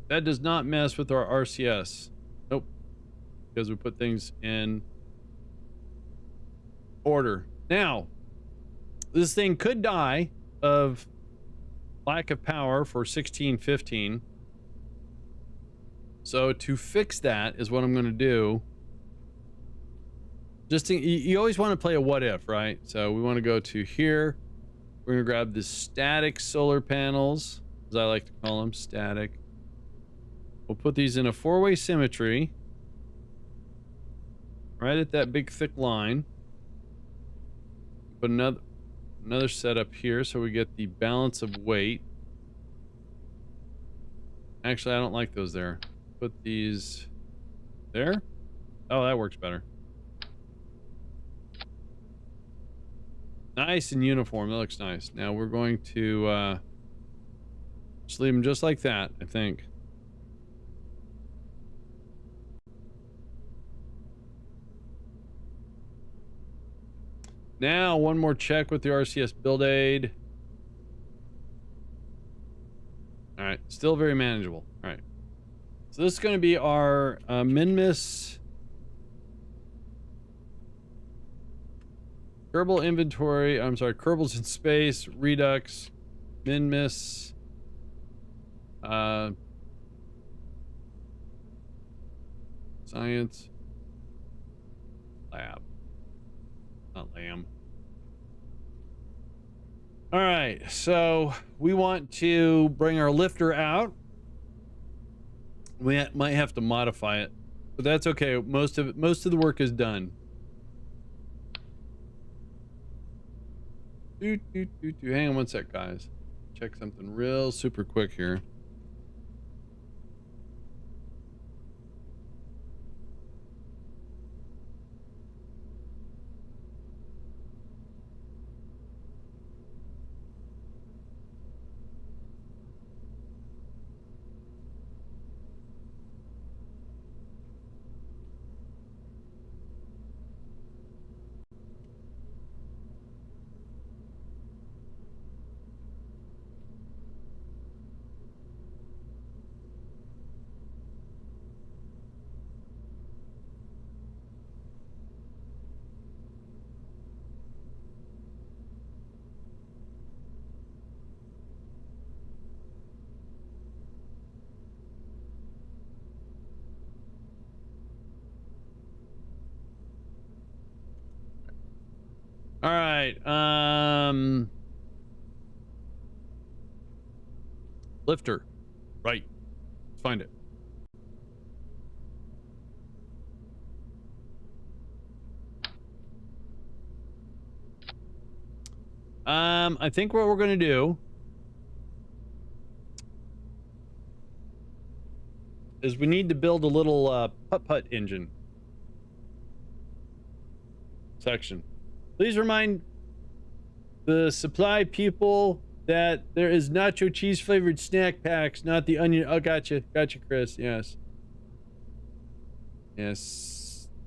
that does not mess with our RCS. Nope. Because we put things in order. Now, this thing could die of lack of power for 1615. So to fix that is what I'm going to do. Just you always want to play a what if, right? So we want to go to here. We're going to grab the static solar panels, as I like to call them, static. We'll put these in a 4-way symmetry. Right at that big thick line. Put another setup here so we get the balance of weight. Actually, I don't like those there. Put these there. Oh, that works better. Nice and uniform. That looks nice. Now we're going to just leave them just like that, I think. Now, one more check with the RCS build aid. All right, still very manageable. All right. So this is going to be our Minmus Kerbal inventory. I'm sorry, Kerbals in space, Redux, Minmus, science lab, not lamb. All right, so we want to bring our lifter out. We might have to modify it, but that's okay. Most of the work is done. Hang on one sec, guys. Check something real super quick here. All right, lifter, right, let's find it. I think what we're gonna do is we need to build a little putt-putt engine section. Please remind the supply people that there is nacho cheese flavored snack packs, not the onion. Oh, gotcha, Chris. Yes,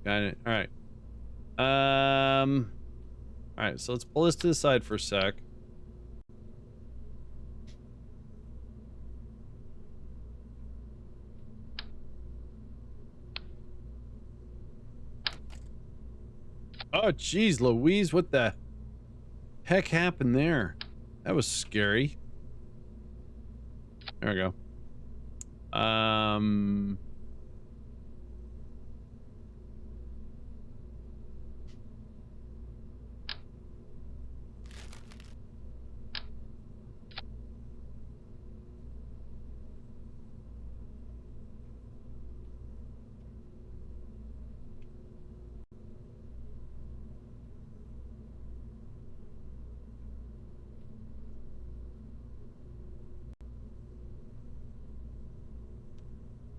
got it. All right. All right. So let's pull this to the side for a sec. Oh, geez, Louise, what the heck happened there? That was scary. There we go.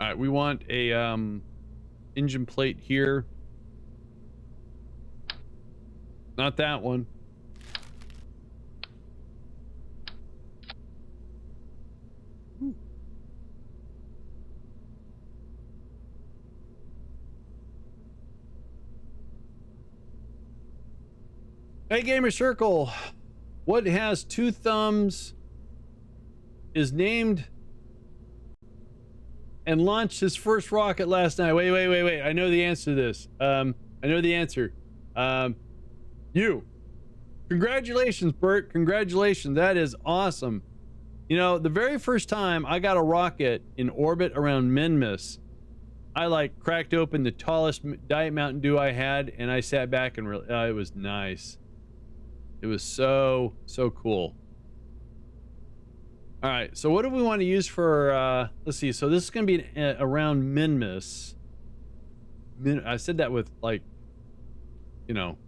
All right, we want a engine plate here. Not that one. Hey, Gamer Circle. What has two thumbs, is named and launched his first rocket last night? Wait. I know the answer to this. I know the answer. You. Congratulations, Bert. Congratulations. That is awesome. You know, the very first time I got a rocket in orbit around Minmus, I like cracked open the tallest Diet Mountain Dew I had, and I sat back and it was nice. It was so cool. All right, so what do we want to use for? Let's see. So this is going to be around Minmus. I said that with like, you know,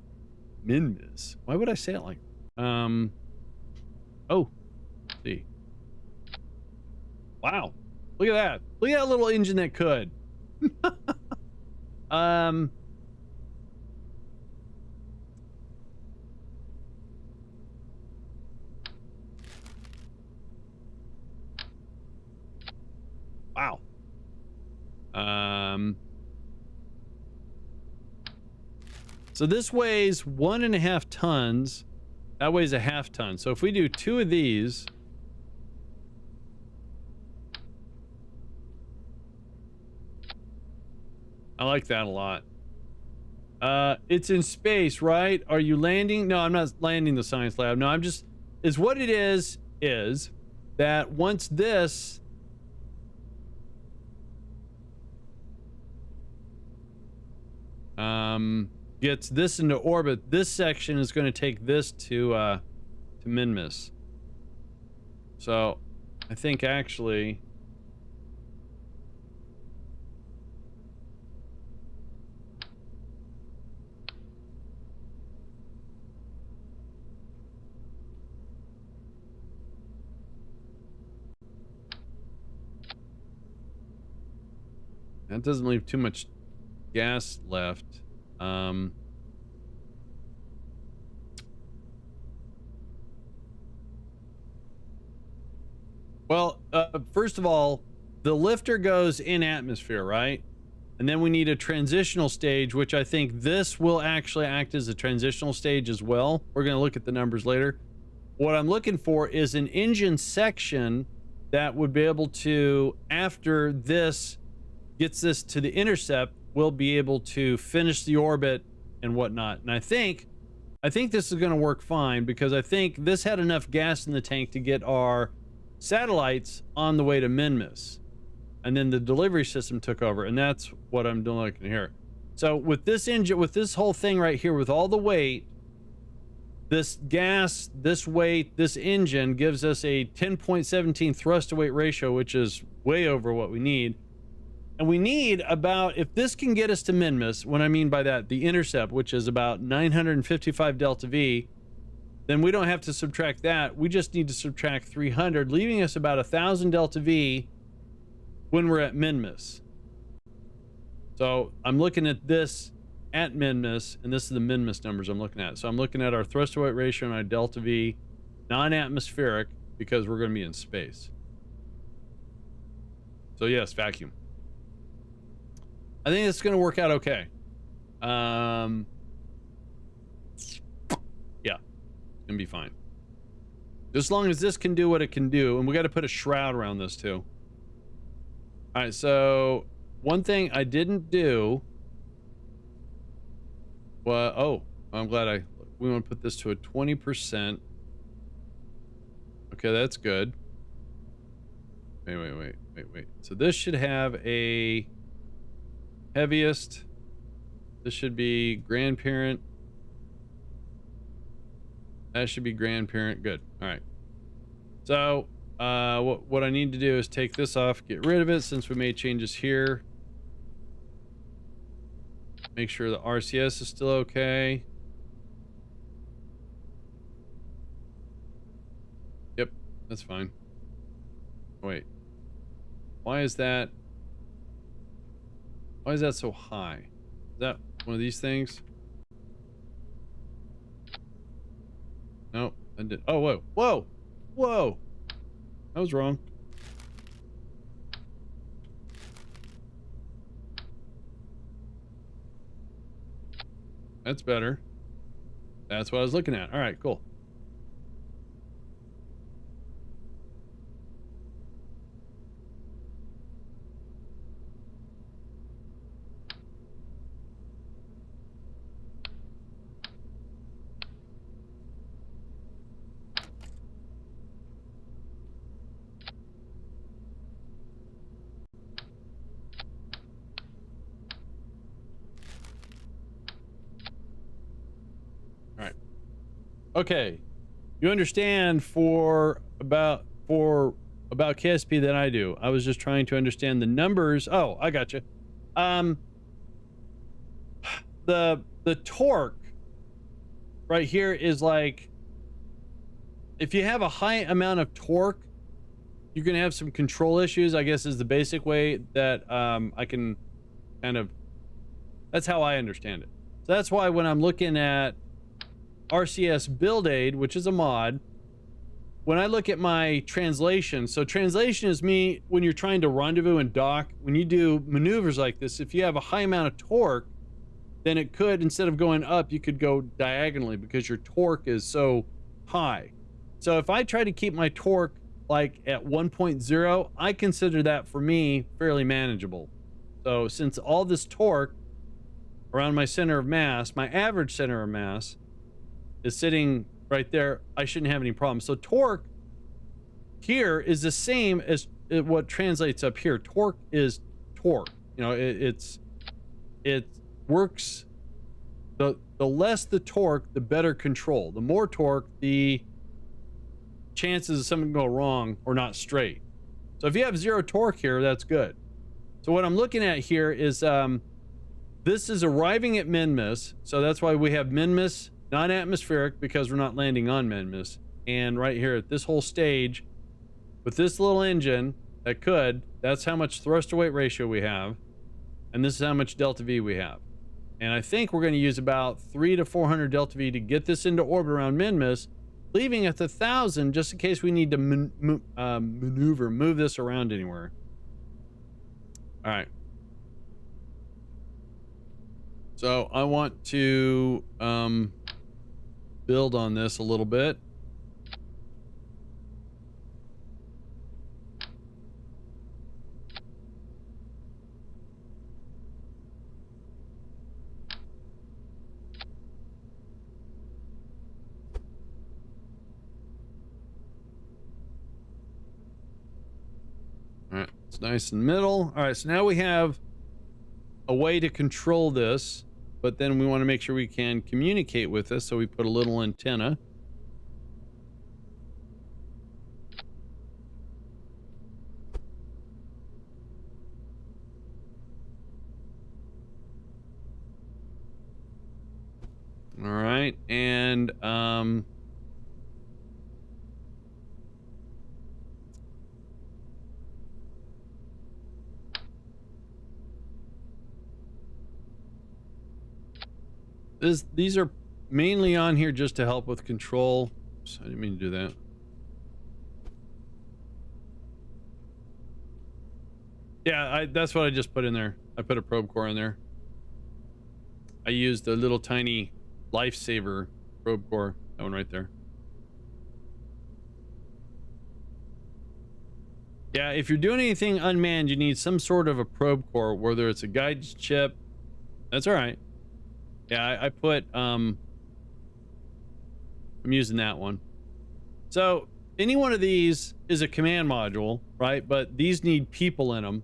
Minmus. Why would I say it like? Oh, let's see. Wow, look at that! Look at that little engine that could. Wow. So this weighs 1.5 tons. That weighs a half ton. So if we do 2 of these, I like that a lot. It's in space, right? Are you landing? No, I'm not landing the science lab. No, I'm just, is what it is that once this gets this into orbit, this section is going to take this to Minmus. So I think actually that doesn't leave too much gas left. Well, first of all, the lifter goes in atmosphere, right? And then we need a transitional stage, which I think this will actually act as a transitional stage as well. We're going to look at the numbers later. What I'm looking for is an engine section that would be able to, after this gets this to the intercept, we'll be able to finish the orbit and whatnot. And I think this is going to work fine because I think this had enough gas in the tank to get our satellites on the way to Minmus. And then the delivery system took over, and that's what I'm doing here. So with this engine, with this whole thing right here, with all the weight, this gas, this weight, this engine gives us a 10.17 thrust to weight ratio, which is way over what we need. And we need about, if this can get us to Minmus, what I mean by that, the intercept, which is about 955 delta V, then we don't have to subtract that. We just need to subtract 300, leaving us about 1,000 delta V when we're at Minmus. So I'm looking at this at Minmus, and this is the Minmus numbers I'm looking at. So I'm looking at our thrust to weight ratio and our delta V, non-atmospheric, because we're going to be in space. So yes, vacuum. I think it's going to work out okay. Yeah, it's going to be fine. Just as long as this can do what it can do, and we got to put a shroud around this too. All right, so one thing I didn't do. Well, oh, I'm glad we want to put this to a 20%. Okay, that's good. Wait. So this should have a heaviest. This should be grandparent. That should be grandparent. Good. All right. So what I need to do is take this off, get rid of it since we made changes here. Make sure the RCS is still okay. Yep, that's fine. Wait. Why is that so high? Is that one of these things? Nope, I did. Oh, whoa. That was wrong. That's better. That's what I was looking at. All right, cool. Okay, you understand about KSP than I do. I was just trying to understand the numbers. Oh, I got you. Um, the torque right here is like, if you have a high amount of torque, you're gonna have some control issues, I guess, is the basic way that I can kind of, that's how I understand it. So that's why when I'm looking at RCS build aid, which is a mod, when I look at my translation, so translation is me when you're trying to rendezvous and dock, when you do maneuvers like this, if you have a high amount of torque, then it could, instead of going up, you could go diagonally because your torque is so high. So if I try to keep my torque like at 1.0, I consider that for me fairly manageable. So since all this torque around my center of mass, my average center of mass is sitting right there, I shouldn't have any problems. So torque here is the same as what translates up here. Torque is torque. You know, it works. The less the torque, the better control. The more torque, the chances of something go wrong or not straight. So if you have zero torque here, that's good. So what I'm looking at here is this is arriving at Minmus. So that's why we have Minmus non-atmospheric, because we're not landing on Minmus. And right here at this whole stage with this little engine that's how much thrust to weight ratio we have. And this is how much delta V we have. And I think we're going to use about 300 to 400 delta V to get this into orbit around Minmus, leaving at 1,000 just in case we need to move this around anywhere. All right. So I want to build on this a little bit. All right, it's nice in the middle. All right, so now we have a way to control this, but then we want to make sure we can communicate with this, so we put a little antenna. All right, and these are mainly on here just to help with control. Oops, I didn't mean to do that. Yeah, that's what I just put in there. I put a probe core in there. I used the little tiny lifesaver probe core, that one right there. Yeah, if you're doing anything unmanned, you need some sort of a probe core, whether it's a guidance chip. That's all right. Yeah, I put I'm using that one. So any one of these is a command module, right? But these need people in them.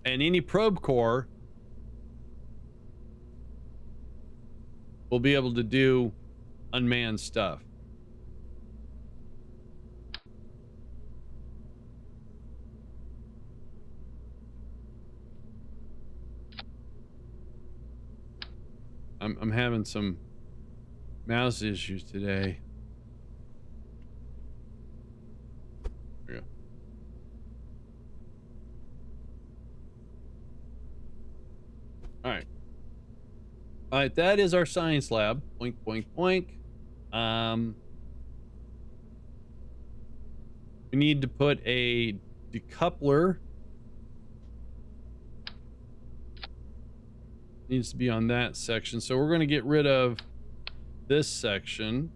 And any probe core will be able to do unmanned stuff. I'm having some mouse issues today. There we go. All right. All right, that is our science lab. Boink, boink, boink. We need to put a decoupler. Needs to be on that section. So we're going to get rid of this section.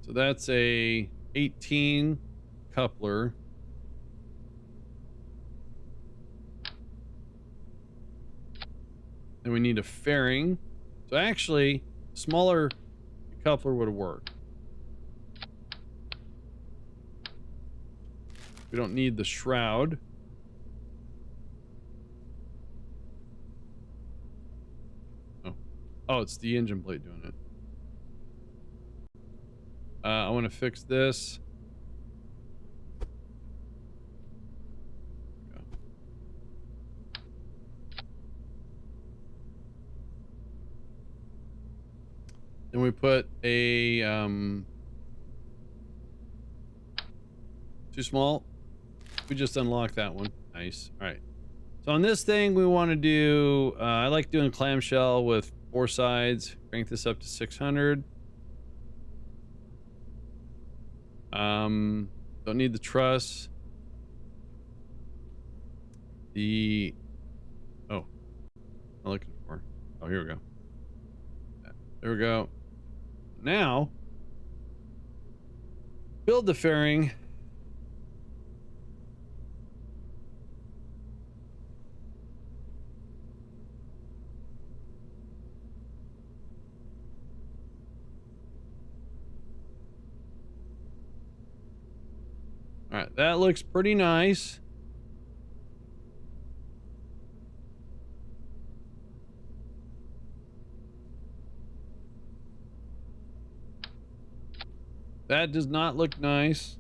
So that's a 18 coupler. Then we need a fairing. So actually, smaller coupler would have worked. We don't need the shroud. Oh, it's the engine plate doing it. I want to fix this. Then we put a too small. We just unlocked that one. Nice. All right. So on this thing, we want to do. I like doing clamshell with 4 sides. Crank this up to 600. Don't need the truss. The I'm looking for. Oh, here we go. There we go. Now, build the fairing. All right, that looks pretty nice. That does not look nice.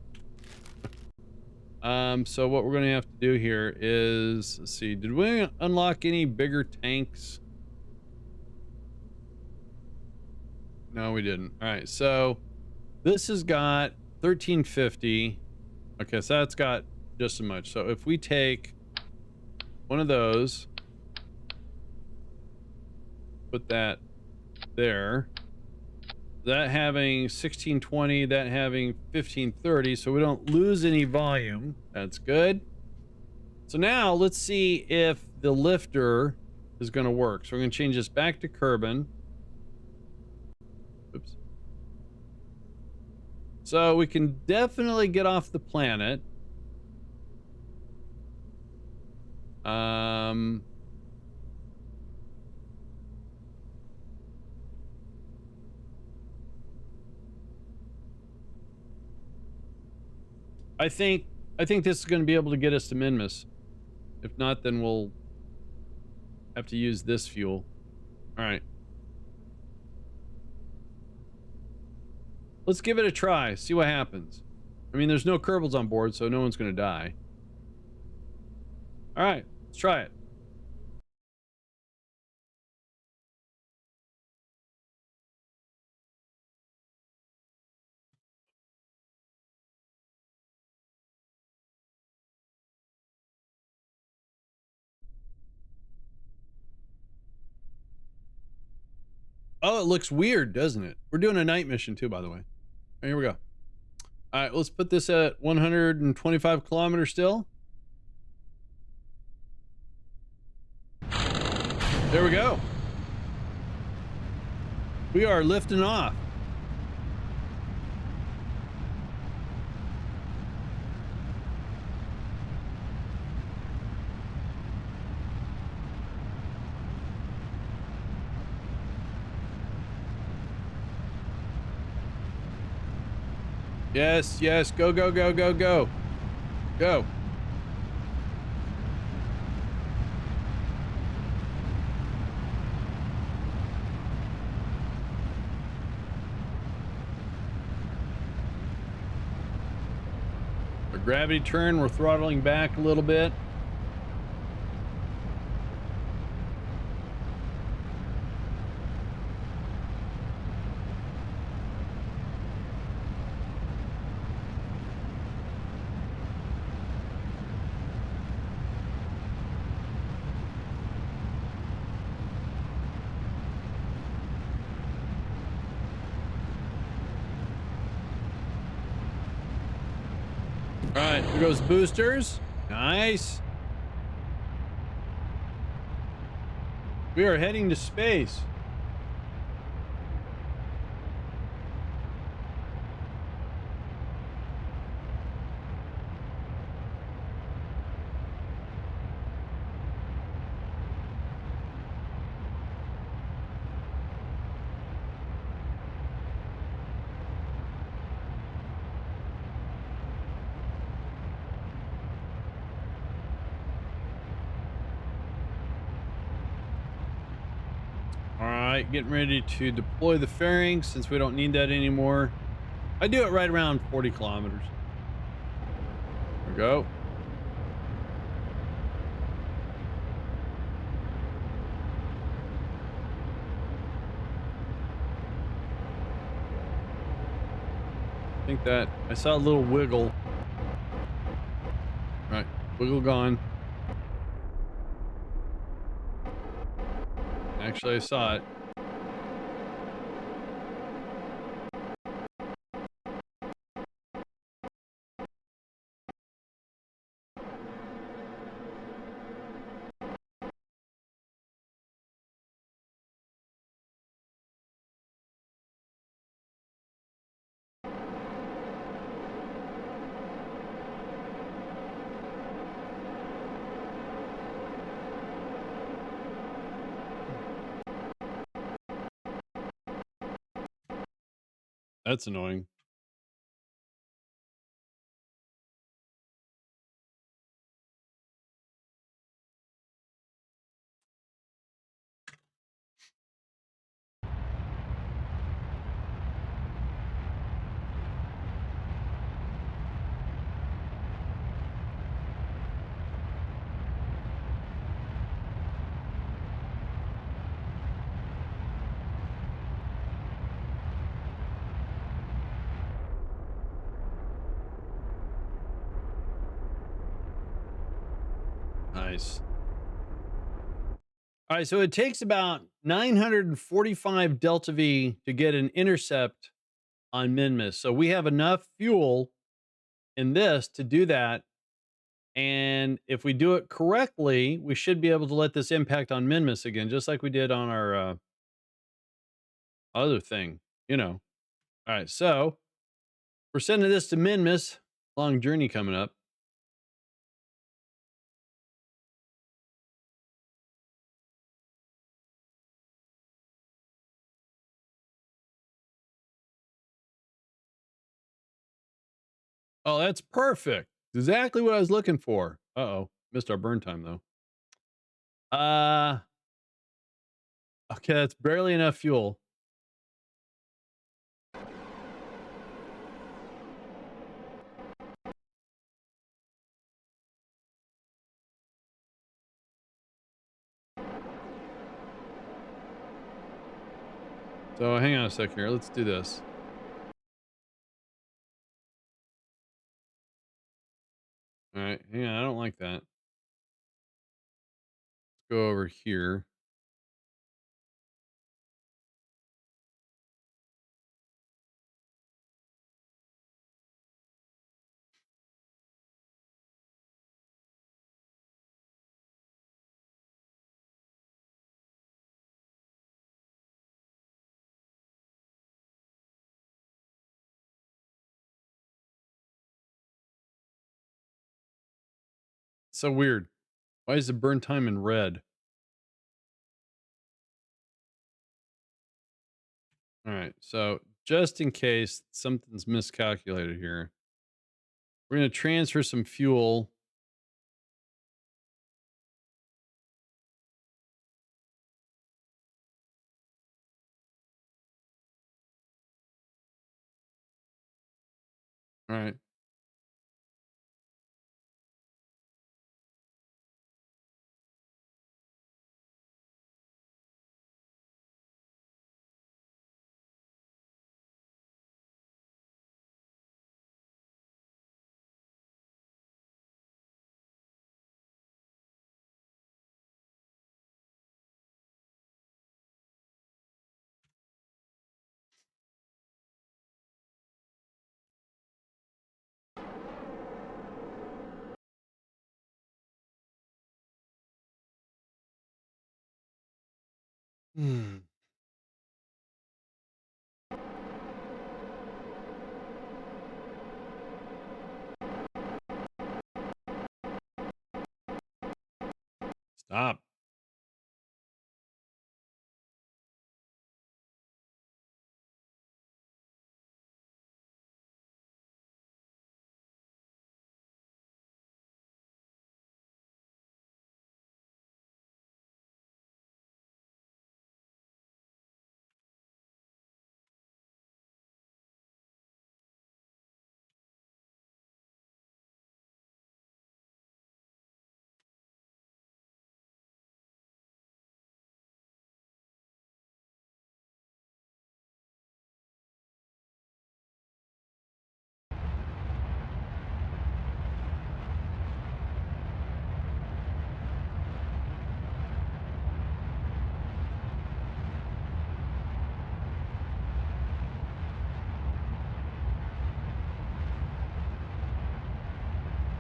So what we're gonna have to do here is, let's see, did we unlock any bigger tanks? No, we didn't. All right, so this has got 1350. Okay, so that's got just as much. So if we take one of those, put that there, that having 1620, that having 1530, so we don't lose any volume. That's good. So now let's see if the lifter is going to work. So we're going to change this back to Kerbin. Oops. So we can definitely get off the planet. I think this is going to be able to get us to Minmus. If not, then we'll have to use this fuel. All right. Let's give it a try. See what happens. I mean, there's no Kerbals on board, so no one's going to die. All right. Let's try it. Oh, it looks weird, doesn't it? We're doing a night mission too, by the way. Here we go. All right, let's put this at 125 kilometers still. There we go. We are lifting off. Yes, yes, go, go, go, go, go. Go. Our gravity turn, we're throttling back a little bit. All right, here goes boosters. Nice. We are heading to space. All right, getting ready to deploy the fairing since we don't need that anymore. I do it right around 40 kilometers. There we go. I think that I saw a little wiggle. All right, wiggle gone. Actually, I saw it. That's annoying. Nice. All right, so it takes about 945 delta V to get an intercept on Minmus. So we have enough fuel in this to do that. And if we do it correctly, we should be able to let this impact on Minmus again, just like we did on our other thing, you know. All right, so we're sending this to Minmus. Long journey coming up. Oh, that's perfect. Exactly what I was looking for. Uh-oh. Missed our burn time though. Uh okay, that's barely enough fuel. So hang on a sec here. Let's do this. All right, hang on. I don't like that. Let's go over here. So weird. Why is the burn time in red? All right, so just in case something's miscalculated here, we're going to transfer some fuel. All right. Hmm. Stop.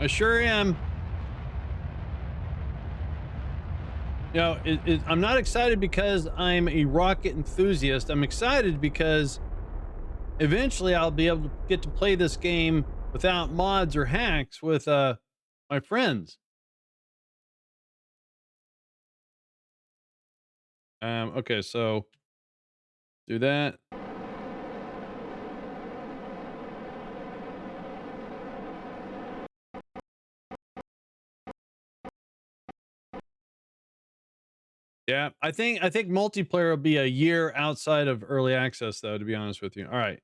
I sure am. I'm not excited because I'm a rocket enthusiast. I'm excited because eventually I'll be able to get to play this game without mods or hacks with my friends. Okay, so do that. Yeah, I think multiplayer will be a year outside of early access though, to be honest with you. All right.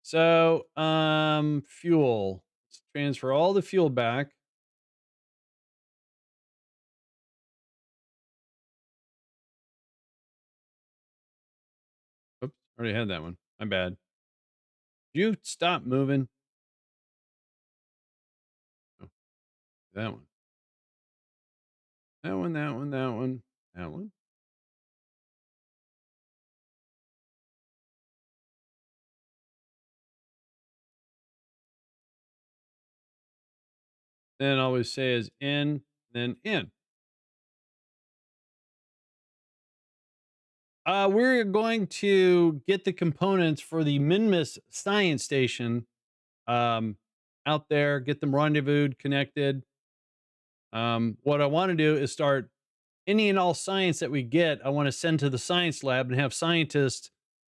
So, fuel. Let's transfer all the fuel back. Oops, already had that one. My bad. You stop moving. Oh, that one. That one, that one, that one, that one. Then always say is in, then in. We're going to get the components for the Minmus science station um, out there, get them rendezvoused, connected. What I want to do is start any and all science that we get. I want to send to the science lab and have scientists,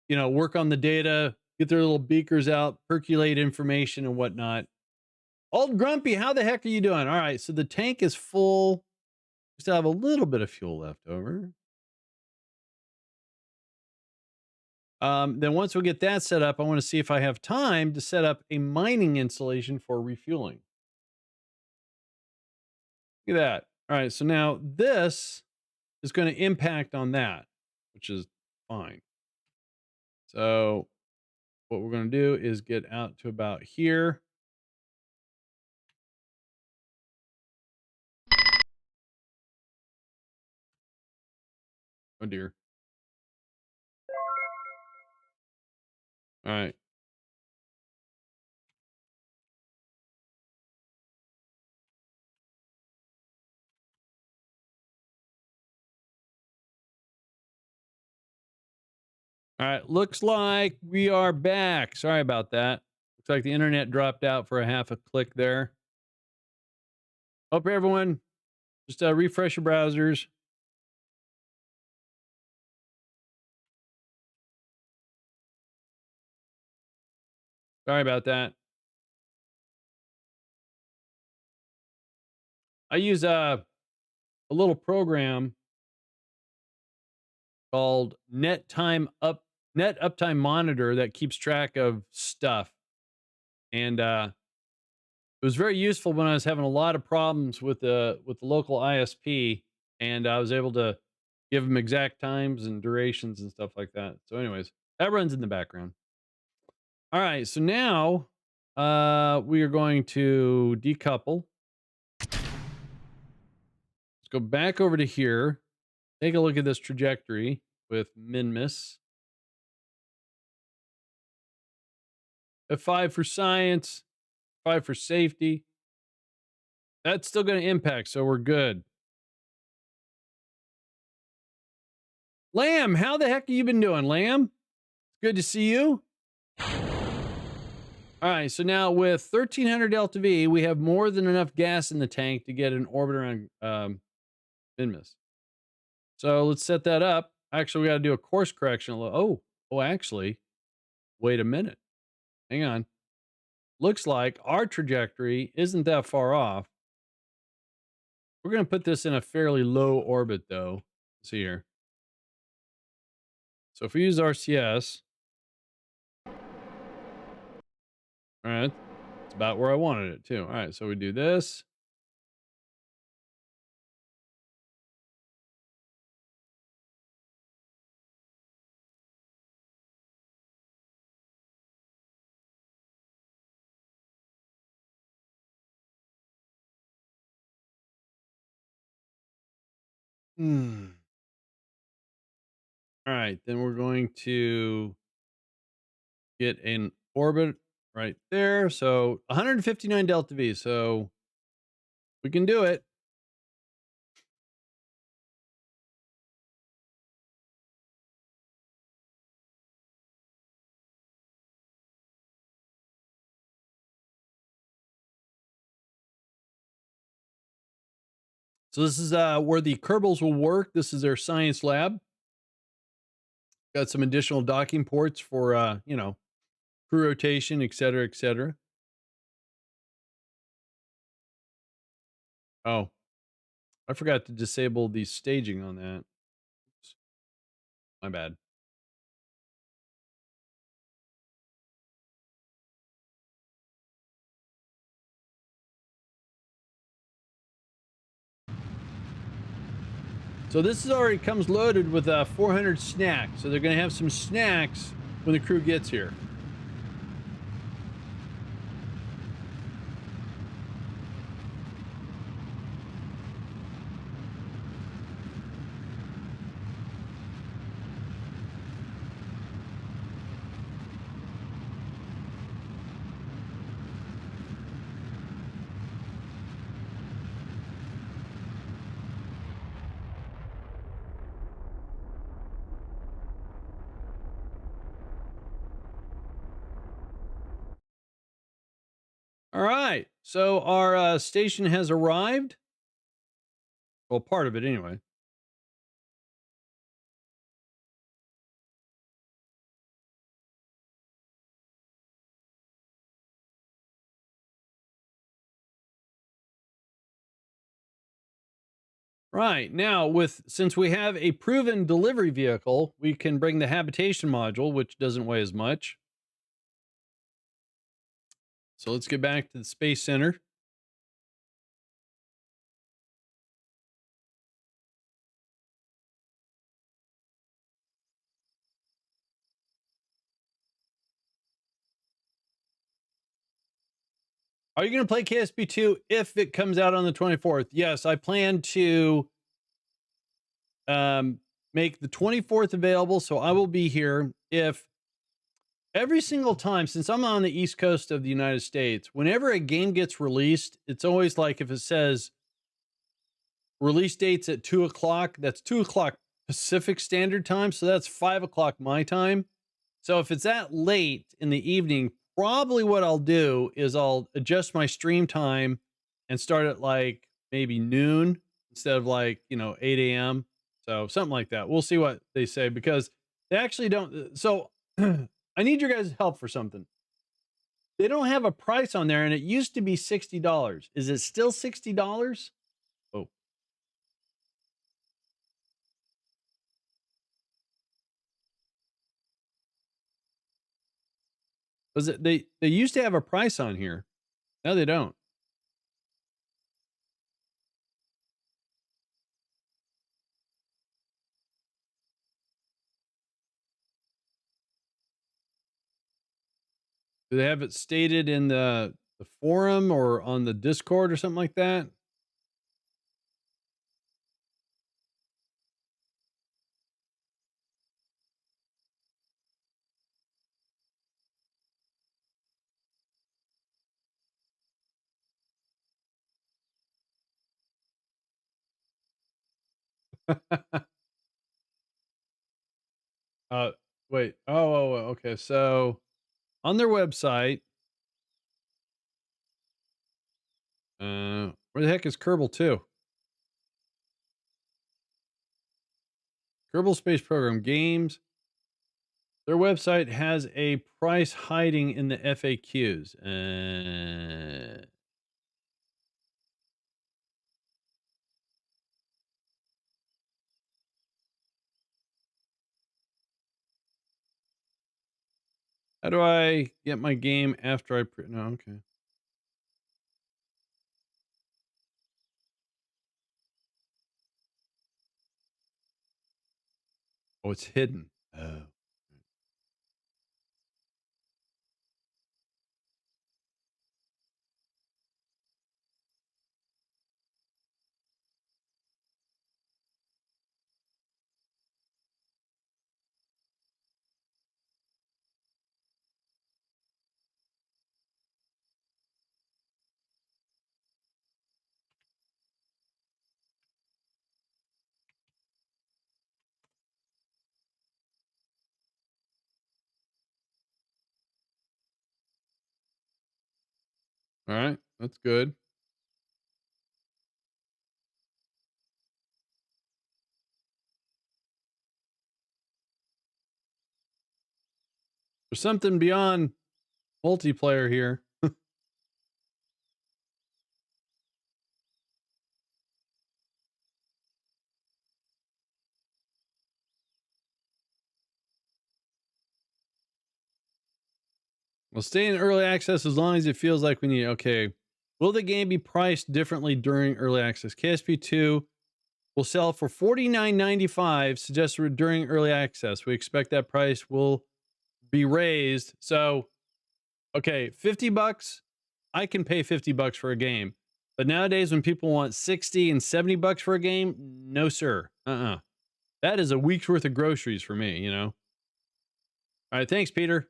work on the data, get their little beakers out, percolate information and whatnot. Old Grumpy, how the heck are you doing? All right, so the tank is full. We still have a little bit of fuel left over. Then once we get that set up, I want to see if I have time to set up a mining installation for refueling. Look at that. All right, so now this is going to impact on that, which is fine. So what we're going to do is get out to about here. Oh dear. All right. All right. Looks like we are back. Sorry about that. Looks like the internet dropped out for a half a click there. Hope everyone just refresh your browsers. Sorry about that. I use a little program called Net Uptime Monitor that keeps track of stuff. And it was very useful when I was having a lot of problems with the local ISP, and I was able to give them exact times and durations and stuff like that. So, anyways, that runs in the background. All right, so now we are going to decouple. Let's go back over to here. Take a look at this trajectory with Minmus. F5 for science, 5 for safety. That's still going to impact, so we're good. Lamb, how the heck have you been doing, Lamb? Good to see you. All right, so now with 1300 delta V, we have more than enough gas in the tank to get an orbit around Minmus. So let's set that up. Actually, we got to do a course correction. Actually, wait a minute. Hang on. Looks like our trajectory isn't that far off. We're going to put this in a fairly low orbit, though. Let's see here. So if we use RCS, all right, it's about where I wanted it too. All right, so we do this. All right, then we're going to get an orbit right there. So 159 delta V. So We can do it. So this is where the Kerbals will work. This is their science lab. Got some additional docking ports for crew rotation, et cetera, et cetera. Oh, I forgot to disable the staging on that. Oops, my bad. So this is already comes loaded with 400 snacks. So they're going to have some snacks when the crew gets here. All right. So our station has arrived. Well, part of it anyway. Right. Now, since we have a proven delivery vehicle, we can bring the habitation module, which doesn't weigh as much. So let's get back to the Space Center. Are you going to play KSP 2 if it comes out on the 24th? Yes, I plan to um, make the 24th available. So I will be here. If every single time, since I'm on the East Coast of the United States, whenever a game gets released, it's always like if it says release dates at 2 o'clock, that's 2 o'clock Pacific Standard Time. So that's 5 o'clock my time. So if it's that late in the evening, probably what I'll do is I'll adjust my stream time and start at like maybe noon instead of like, 8 a.m. So something like that. We'll see what they say because they actually don't. So I need your guys' help for something. They don't have a price on there and it used to be $60. Is it still $60? Oh, was it they used to have a price on here. No, they don't. Do they have it stated in the forum or on the Discord or something like that? uh, wait. Okay. So on their website, where the heck is Kerbal 2? Kerbal Space Program games. Their website has a price hiding in the FAQs. How do I get my game after I no, okay. Oh, it's hidden. Oh. All right, that's good. There's something beyond multiplayer here. We'll stay in early access as long as it feels like we need it. Okay. Will the game be priced differently during early access? KSP 2 will sell for $49.95 suggested during early access. We expect that price will be raised. So, okay, 50 bucks. I can pay 50 bucks for a game. But nowadays when people want 60 and 70 bucks for a game, no sir. That is a week's worth of groceries for me, you know. All right, thanks Peter.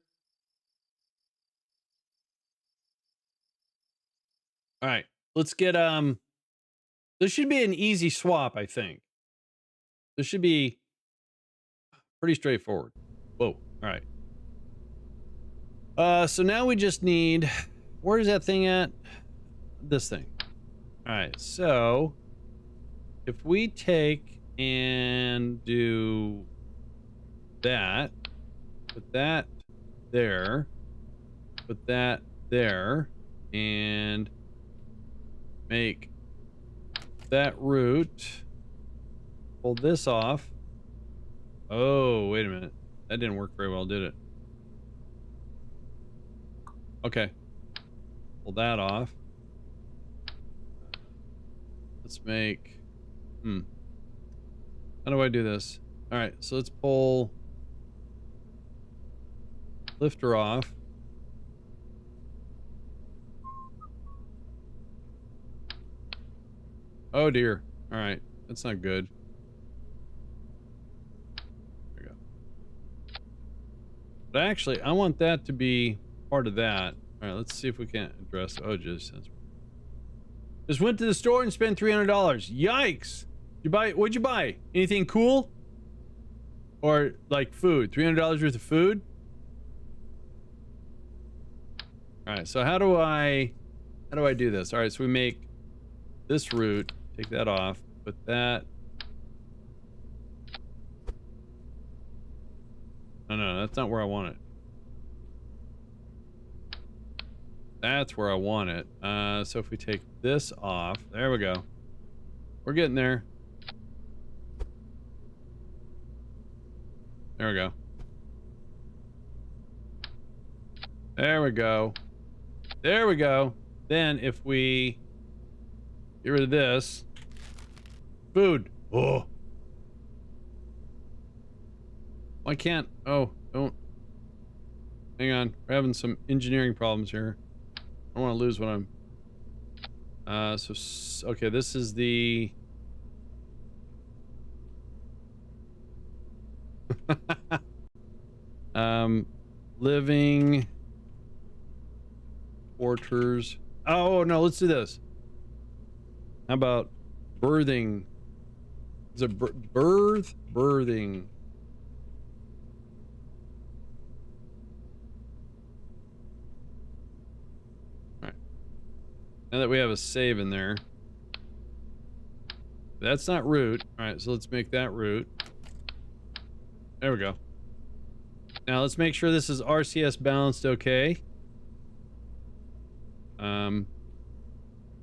All right. Let's get this should be an easy swap, I think. This should be pretty straightforward. Whoa. All right. So now we just need, where is that thing at? This thing. All right. So if we take and do that, put that there, put that there, and make that route, pull this off. Oh, wait a minute. That didn't work very well, did it? Okay. Pull that off. Let's make... How do I do this? All right, so let's pull lifter off. Oh dear. All right, that's not good. There we go. But actually, I want that to be part of that. All right, let's see if we can't address... Oh, just went to the store and spent $300. Yikes! What'd you buy? Anything cool? Or like food? $300 worth of food? All right, so how do I do this? All right, so we make this route, take that off, put that. No, that's not where I want it. That's where I want it. So if we take this off, there we go. We're getting there. There we go. There we go. There we go. Then if we get rid of this, food. Oh. Why can't, oh, don't. Hang on. We're having some engineering problems here. I don't want to lose what I'm, okay, this is the, living quarters. Oh, no, let's do this. How about berthing? Is it berthing? All right. Now that we have a save in there. That's not root. All right, so let's make that root. There we go. Now let's make sure this is RCS balanced okay.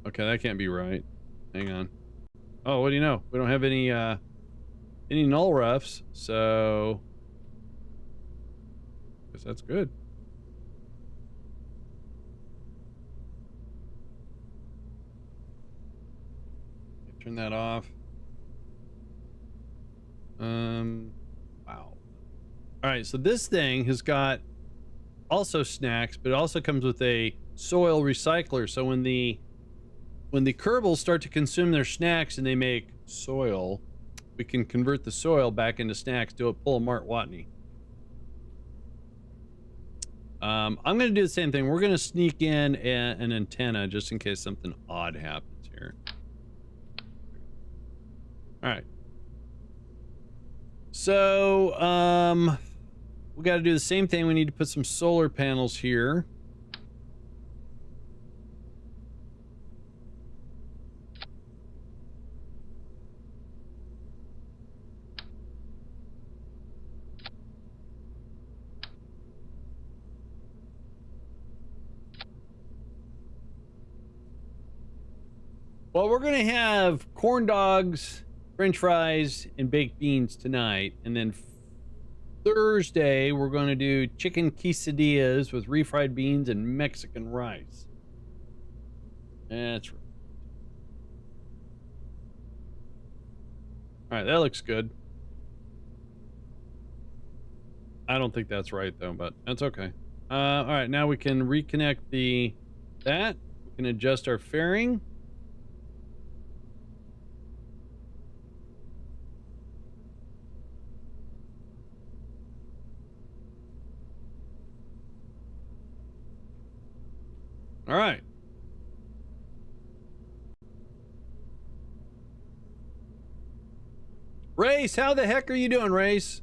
Okay, that can't be right. Hang on. Oh, what do you know? We don't have any null refs, so I guess that's good. Turn that off. Wow. All right, so this thing has got also snacks, but it also comes with a soil recycler. So when the Kerbals start to consume their snacks and they make soil, we can convert the soil back into snacks. Pull a Mart Watney. I'm going to do the same thing. We're going to sneak in an antenna just in case something odd happens here. All right. So, we got to do the same thing. We need to put some solar panels here. Well, we're going to have corn dogs, French fries, and baked beans tonight. And then Thursday, we're going to do chicken quesadillas with refried beans and Mexican rice. That's right. All right, that looks good. I don't think that's right, though, but that's okay. All right, now we can reconnect that. We can adjust our fairing. All right. Race, how the heck are you doing, Race?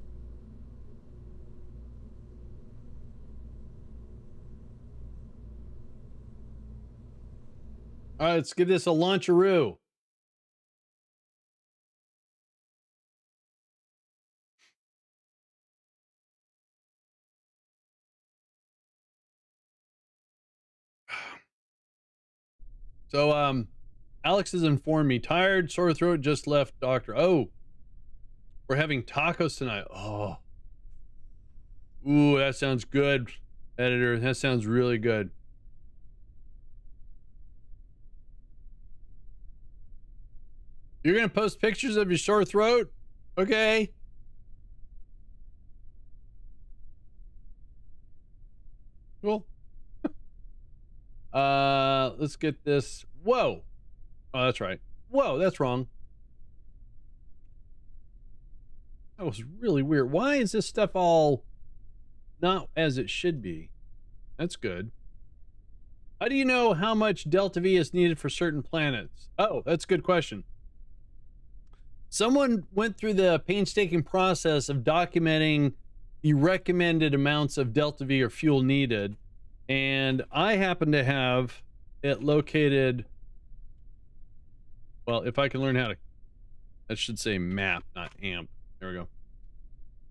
All right, let's give this a launcheroo. So, Alex has informed me, tired, sore throat, just left doctor. Oh, we're having tacos tonight. Oh, ooh, that sounds good, editor. That sounds really good. You're gonna post pictures of your sore throat? Okay. Cool. Let's get this. Whoa. Oh, that's right. Whoa, that's wrong. That was really weird. Why is this stuff all not as it should be? That's good. How do you know how much delta V is needed for certain planets? Oh, that's a good question. Someone went through the painstaking process of documenting the recommended amounts of delta V or fuel needed, and I happen to have it located. Well, if I can learn how to, that should say map, not amp. There we go.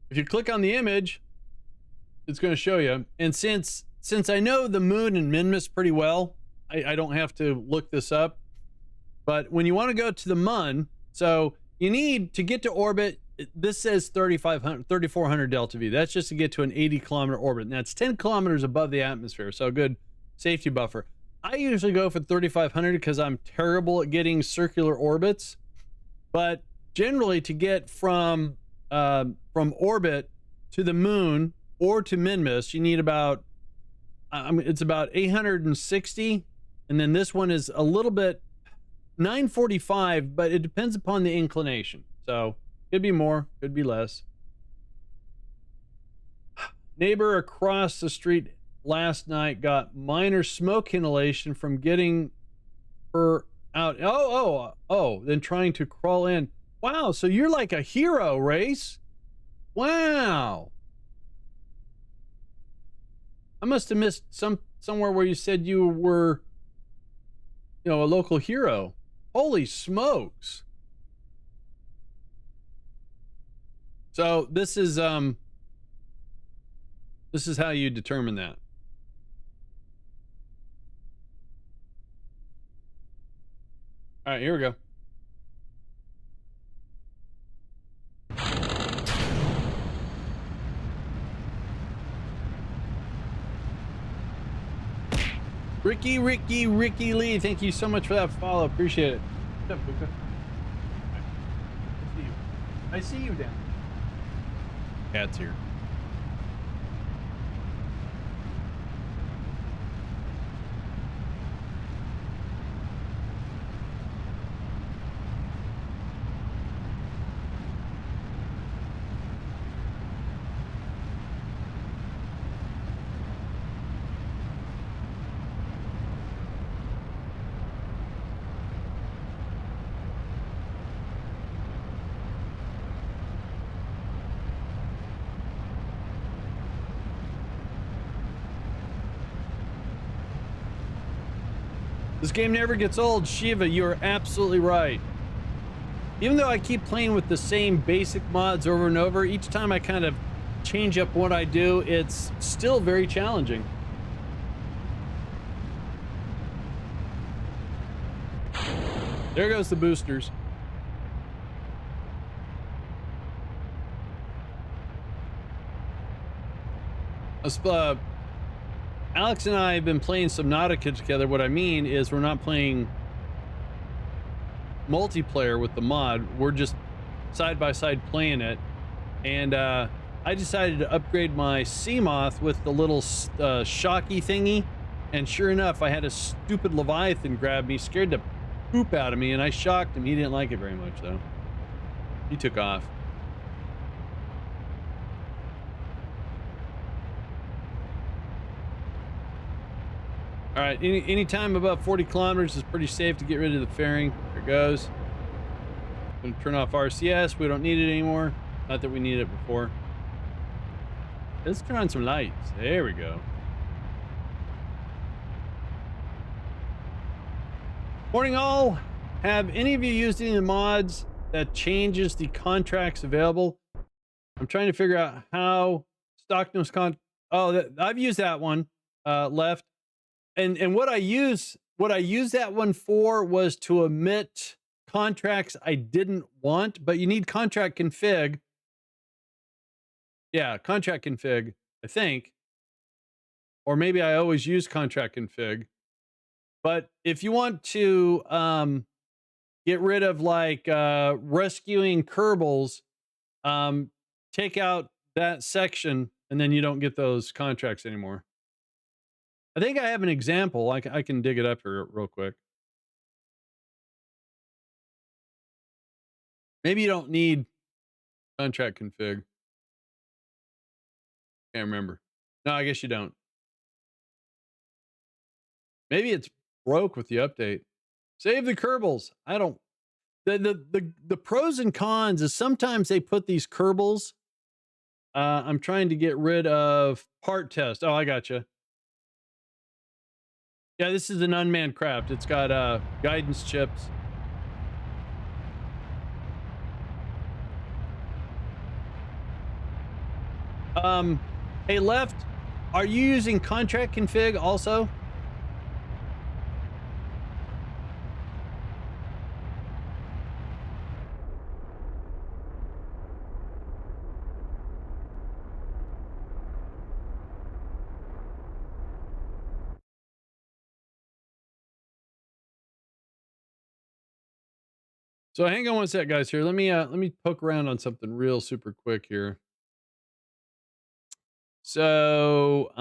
If you click on the image, it's going to show you. And since I know the moon and Minmus pretty well, I don't have to look this up. But when you want to go to the mun, so you need to get to orbit. This says 3,400 delta V. That's just to get to an 80-kilometer orbit. And that's 10 kilometers above the atmosphere. So a good safety buffer. I usually go for 3,500 because I'm terrible at getting circular orbits. But generally, to get from orbit to the moon or to Minmus, you need about, it's about 860. And then this one is a little bit 945, but it depends upon the inclination. So could be more, could be less. Neighbor across the street last night got minor smoke inhalation from getting her out. Then trying to crawl in. Wow, so you're like a hero, Race. Wow. I must have missed somewhere where you said you were, a local hero. Holy smokes. So this is how you determine that. All right, here we go. Ricky Lee, thank you so much for that follow. Appreciate it. What's up, Luca? I see you down. Cat's here. This game never gets old, Shiva. You're absolutely right. Even though I keep playing with the same basic mods over and over, each time I kind of change up what I do, it's still very challenging. There goes the boosters. Alex and I have been playing Subnautica together. What I mean is we're not playing multiplayer with the mod. We're just side by side playing it. And I decided to upgrade my Seamoth with the little shocky thingy. And sure enough, I had a stupid Leviathan grab me, scared the poop out of me, and I shocked him. He didn't like it very much, though. He took off. All right, any time above 40 kilometers is pretty safe to get rid of the fairing. There it goes. I'm gonna turn off RCS. We don't need it anymore. Not that we needed it before. Let's turn on some lights. There we go. Morning all. Have any of you used any of the mods that changes the contracts available? I'm trying to figure out how I've used that one left. And what I use that one for was to omit contracts I didn't want, but you need contract config. Yeah, contract config, I think. Or maybe I always use contract config. But if you want to get rid of like rescuing Kerbals, take out that section and then you don't get those contracts anymore. I think I have an example. I can dig it up here real quick. Maybe you don't need contract config. Can't remember. No, I guess you don't. Maybe it's broke with the update. Save the Kerbals. I don't. The pros and cons is sometimes they put these Kerbals. I'm trying to get rid of part test. Oh, I gotcha. Yeah, this is an unmanned craft. It's got guidance chips. Hey, Left, are you using contract config also? So hang on one sec, guys. Here, let me poke around on something real super quick here. So,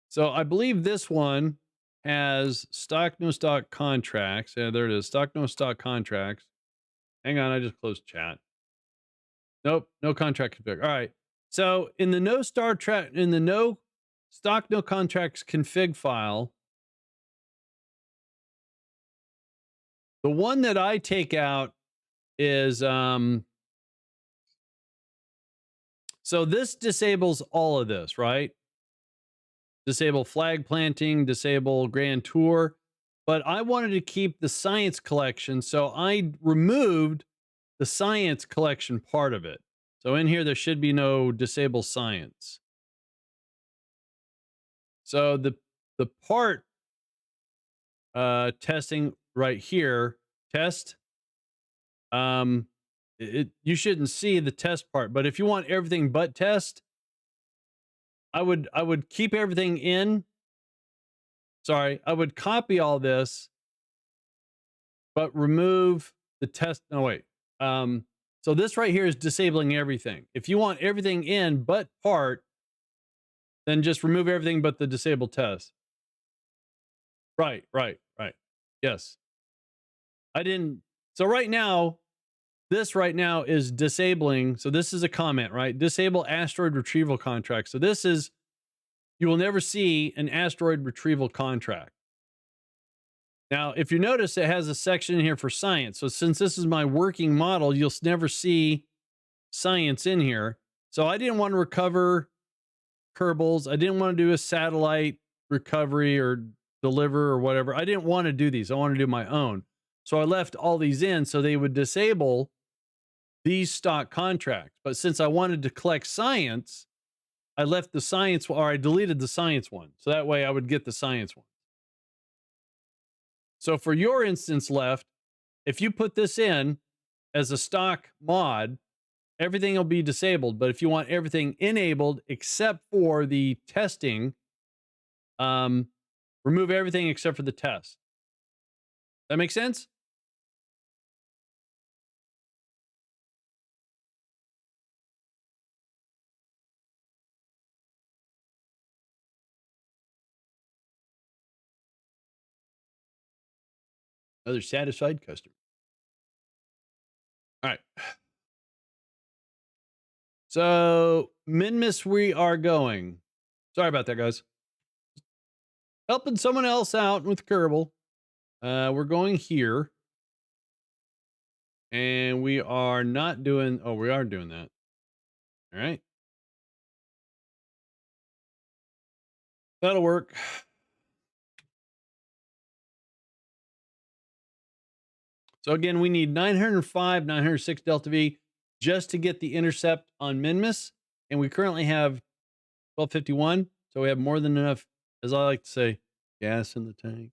so I believe this one has stock no stock contracts. Yeah, there it is. Stock no stock contracts. Hang on, I just closed chat. Nope, no contract config. All right. So in the no stock no contracts config file, the one that I take out is so this disables all of this, right? Disable flag planting, disable grand tour, but I wanted to keep the science collection, so I removed the science collection part of it. So in here there should be no disable science. So the part testing right here, test, you shouldn't see the test part, but if you want everything but test, I would keep everything in. Sorry, I would copy all this, but remove the test. No, wait. So this right here is disabling everything. If you want everything in but part, then just remove everything but the disabled test. Right. Yes. I didn't. So right now, this right now is disabling. So this is a comment, right? Disable asteroid retrieval contract. So this is, you will never see an asteroid retrieval contract. Now, if you notice, it has a section in here for science. So since this is my working model, you'll never see science in here. So I didn't want to recover Kerbals. I didn't want to do a satellite recovery or deliver or whatever. I didn't want to do these. I want to do my own. So I left all these in so they would disable these stock contracts. But since I wanted to collect science, I left the science, or I deleted the science one. So that way I would get the science one. So for your instance left, if you put this in as a stock mod, everything will be disabled. But if you want everything enabled except for the testing, remove everything except for the test. That make sense? Another satisfied customer. All right. So, Minmus, we are going. Sorry about that, guys. Helping someone else out with Kerbal. We're going here. And we are not doing, oh, we are doing that. All right. That'll work. So again, we need 905, 906 delta V just to get the intercept on Minmus. And we currently have 1251. So we have more than enough, as I like to say, gas in the tank.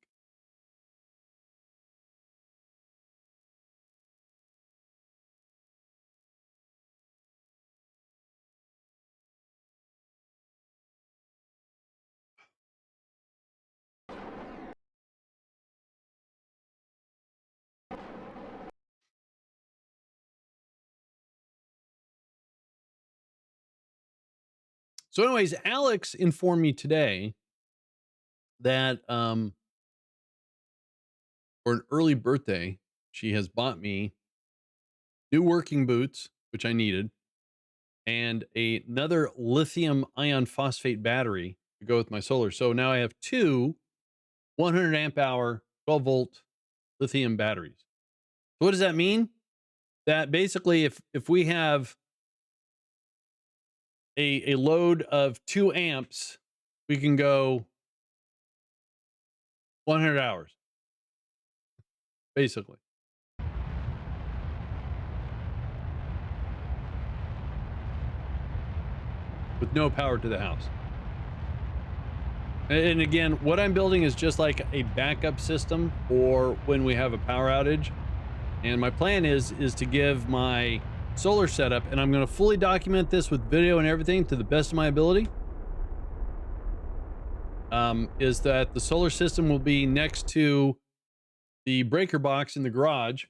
So, anyways, Alex informed me today that for an early birthday, she has bought me new working boots, which I needed, and another lithium ion phosphate battery to go with my solar. So now I have two 100 amp hour, 12 volt lithium batteries. So what does that mean? That basically, if we have a load of 2 amps, we can go 100 hours, basically. With no power to the house. And again, what I'm building is just like a backup system for when we have a power outage. And my plan is to give my solar setup, and I'm going to fully document this with video and everything to the best of my ability. Is that the solar system will be next to the breaker box in the garage,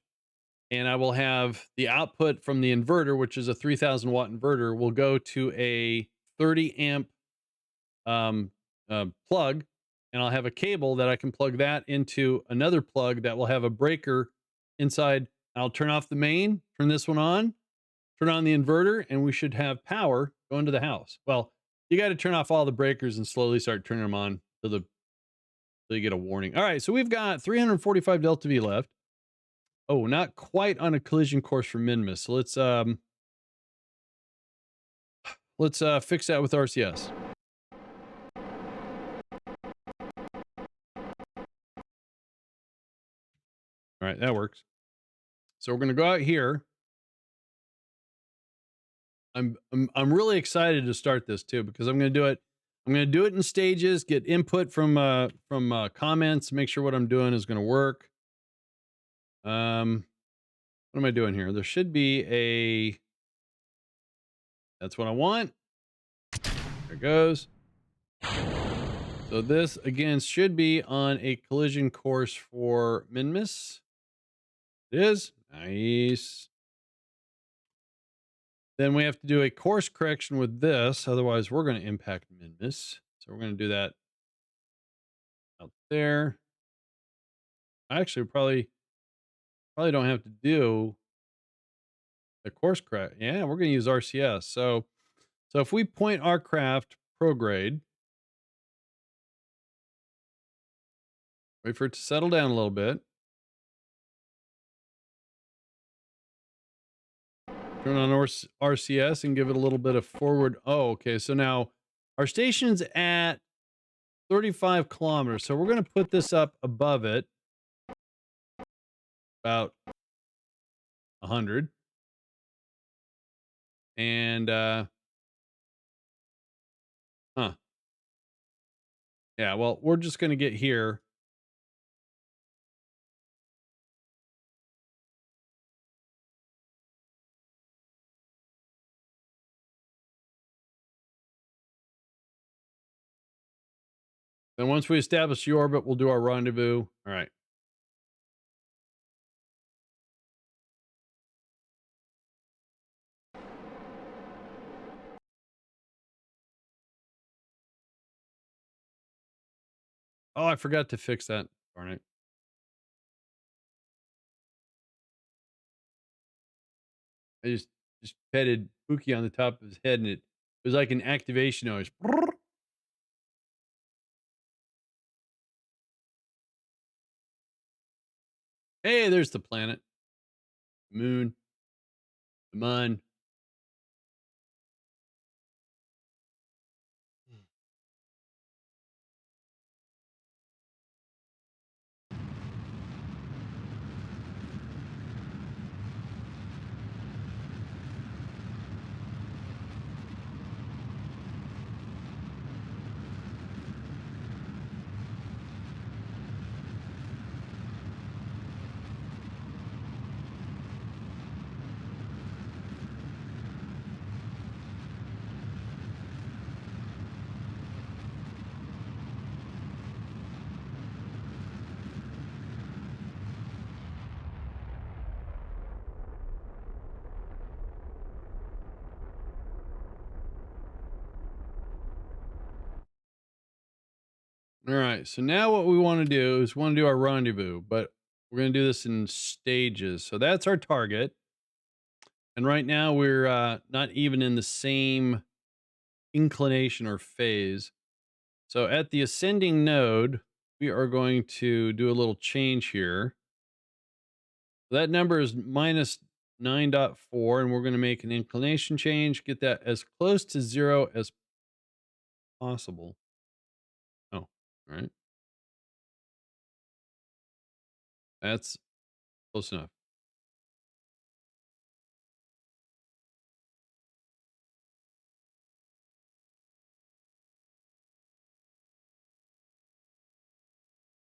and I will have the output from the inverter, which is a 3,000 watt inverter, will go to a 30 amp plug, and I'll have a cable that I can plug that into another plug that will have a breaker inside. I'll turn off the main, turn this one on, turn on the inverter, and we should have power going to the house. Well, you got to turn off all the breakers and slowly start turning them on till you get a warning. All right, so we've got 345 delta V left. Oh, not quite on a collision course for Minmus. So let's fix that with RCS. All right, that works. So we're going to go out here. I'm really excited to start this too, because I'm going to do it. I'm going to do it in stages, get input from comments, make sure what I'm doing is going to work. What am I doing here? There should be a, that's what I want. There it goes. So this again should be on a collision course for Minmus. It is. Nice. Then we have to do a course correction with this. Otherwise, we're going to impact Minmus. So we're going to do that out there. Actually, probably don't have to do the course correct. Yeah, we're going to use RCS. So if we point our craft prograde, wait for it to settle down a little bit. Turn on RCS and give it a little bit of forward. Oh, okay. So now our station's at 35 kilometers. So we're going to put this up above it about 100. And Yeah, well, we're just going to get here. Then once we establish the orbit, we'll do our rendezvous. All right. Oh, I forgot to fix that. Darn it. I just petted Pookie on the top of his head, and it was like an activation noise. Hey, there's the planet, moon, the mun. All right. So now what we want to do is want to do our rendezvous, but we're going to do this in stages. So that's our target. And right now we're not even in the same inclination or phase. So at the ascending node, we are going to do a little change here. That number is minus 9.4, and we're going to make an inclination change, get that as close to 0 as possible. Oh, all right. That's close enough.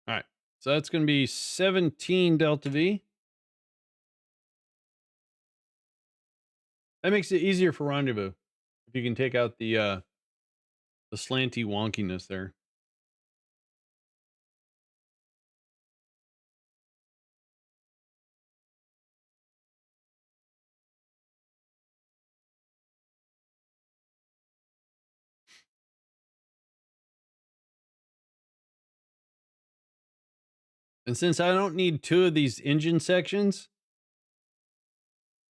All right. So that's going to be 17 delta V. That makes it easier for rendezvous if you can take out the slanty wonkiness there. And since I don't need two of these engine sections,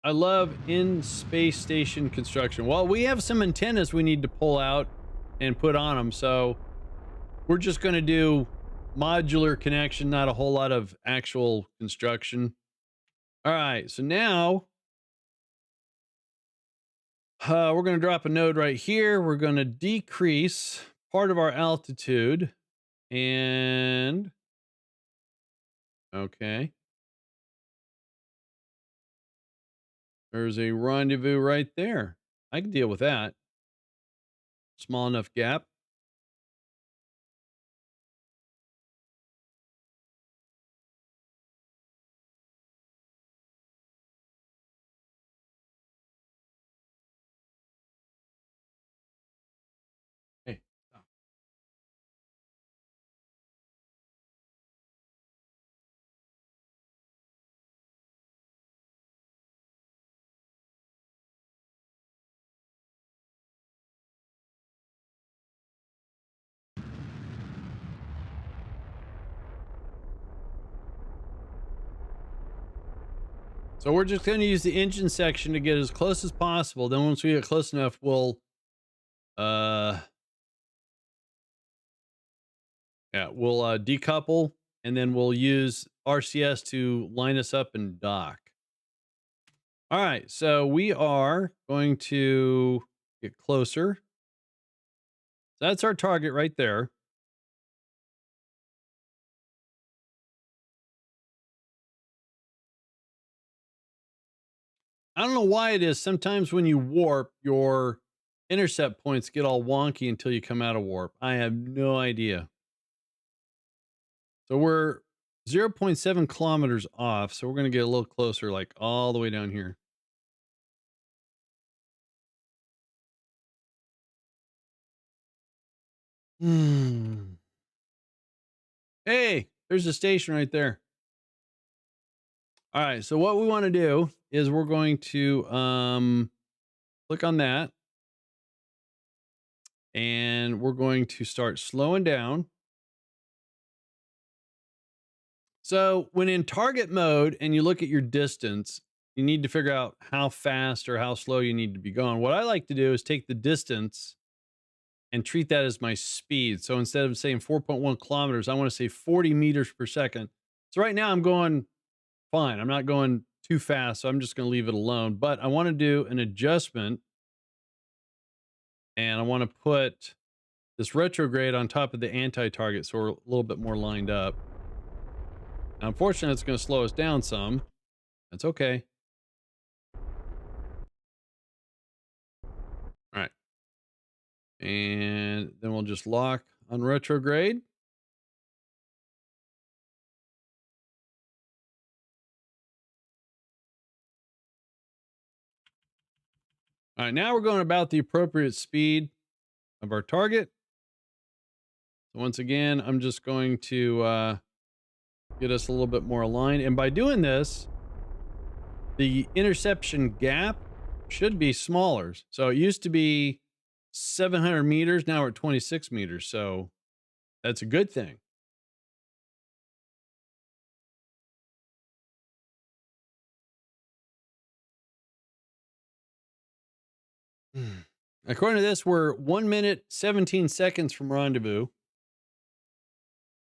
I love in space station construction. Well, we have some antennas we need to pull out and put on them. So we're just going to do modular connection, not a whole lot of actual construction. All right. So now we're going to drop a node right here. We're going to decrease part of our altitude. And okay. There's a rendezvous right there. I can deal with that. Small enough gap. Hey. So we're just going to use the engine section to get as close as possible. Then once we get close enough, we'll uh decouple, and then we'll use RCS to line us up and dock. All right, so we are going to get closer. That's our target right there. I don't know why it is. Sometimes when you warp, your intercept points get all wonky until you come out of warp. I have no idea. So we're 0.7 kilometers off. So we're going to get a little closer, like all the way down here. Hmm. Hey, there's a station right there. All right. So what we want to do is we're going to click on that and we're going to start slowing down. So when in target mode and you look at your distance, you need to figure out how fast or how slow you need to be going. What I like to do is take the distance and treat that as my speed. So instead of saying 4.1 kilometers, I want to say 40 meters per second. So right now I'm going fine. I'm not going too fast. So I'm just going to leave it alone. But I want to do an adjustment and I want to put this retrograde on top of the anti-target. So we're a little bit more lined up. Now, unfortunately, it's going to slow us down some. That's okay. All right. And then we'll just lock on retrograde. All right, now we're going about the appropriate speed of our target. So once again, I'm just going to get us a little bit more aligned. And by doing this, the interception gap should be smaller. So it used to be 700 meters. Now we're at 26 meters. So that's a good thing. According to this, we're 1 minute, 17 seconds from rendezvous.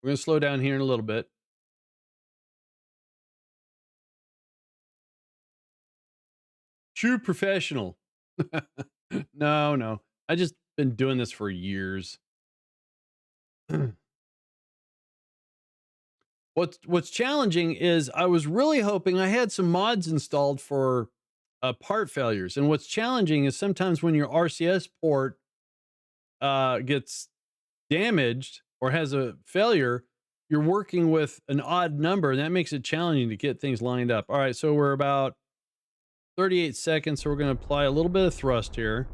We're going to slow down here in a little bit. True professional. No. I just been doing this for years. What's challenging is I was really hoping I had some mods installed for part failures. And what's challenging is sometimes when your RCS port gets damaged or has a failure, you're working with an odd number, and that makes it challenging to get things lined up. All right, so we're about 38 seconds, so we're going to apply a little bit of thrust here.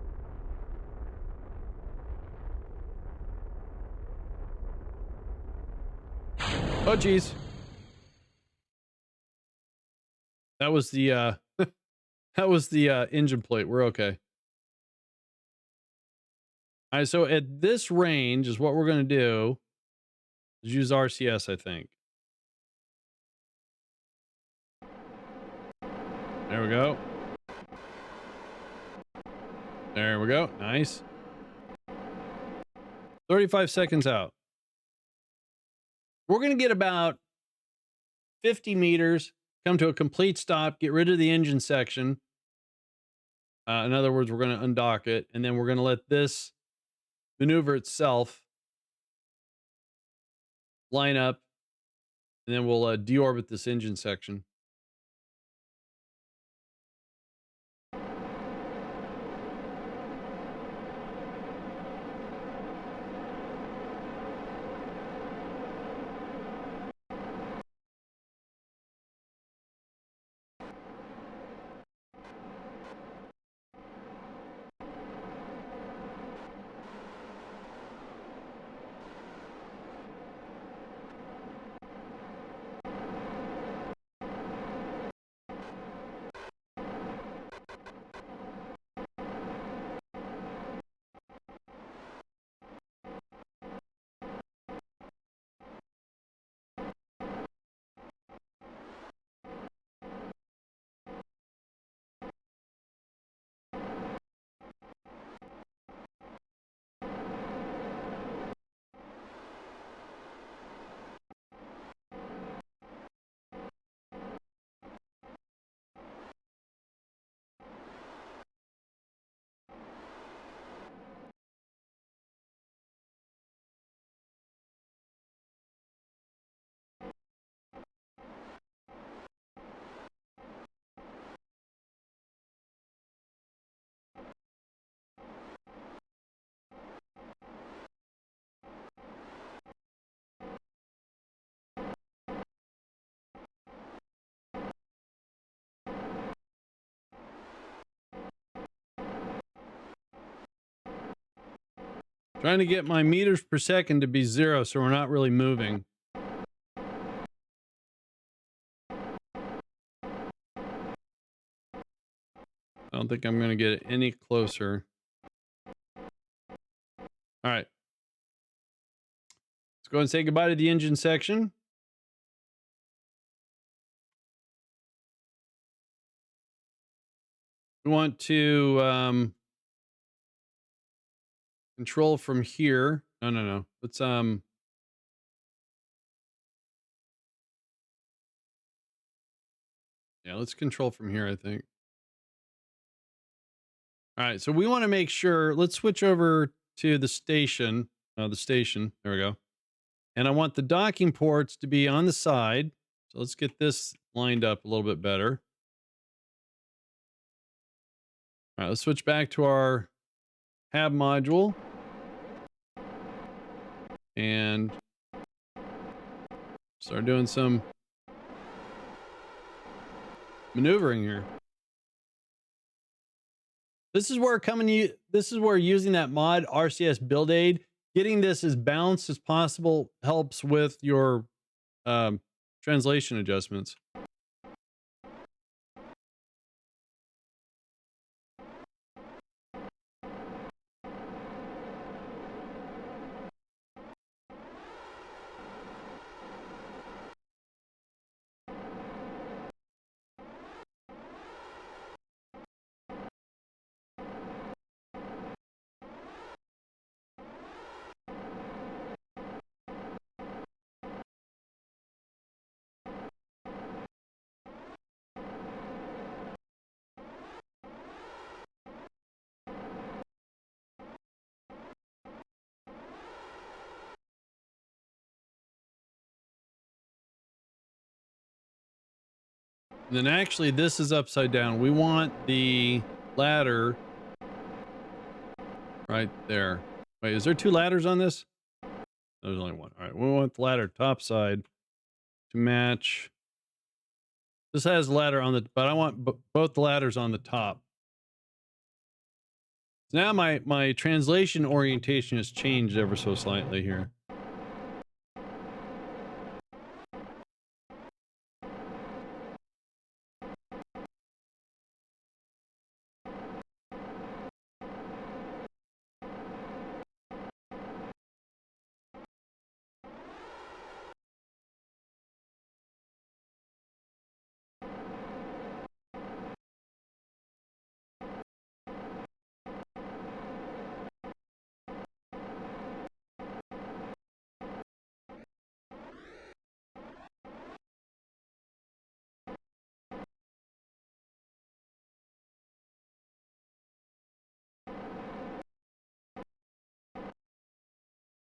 Oh, geez. That was the that was the engine plate. We're okay. All right, so at this range is what we're going to do is use RCS, I think. There we go. There we go. Nice. 35 seconds out. We're going to get about 50 meters, come to a complete stop, get rid of the engine section. In other words, we're going to undock it, and then we're going to let this maneuver itself line up, and then we'll deorbit this engine section. Trying to get my meters per second to be 0 so we're not really moving. I don't think I'm going to get it any closer. All right. Let's go ahead and say goodbye to the engine section. We want to control from here. No. Let's yeah, let's control from here, I think. All right, so we want to make sure, let's switch over to the station. There we go. And I want the docking ports to be on the side. So let's get this lined up a little bit better. All right, let's switch back to our hab module. And start doing some maneuvering here. This is where using that mod RCS build aid, getting this as balanced as possible helps with your translation adjustments. And then actually this is upside down. We want the ladder right there. Wait, is there 2 ladders on this? There's only one. All right, we want the ladder top side to match. This has a ladder on the, but I want both the ladders on the top. So now my translation orientation has changed ever so slightly here.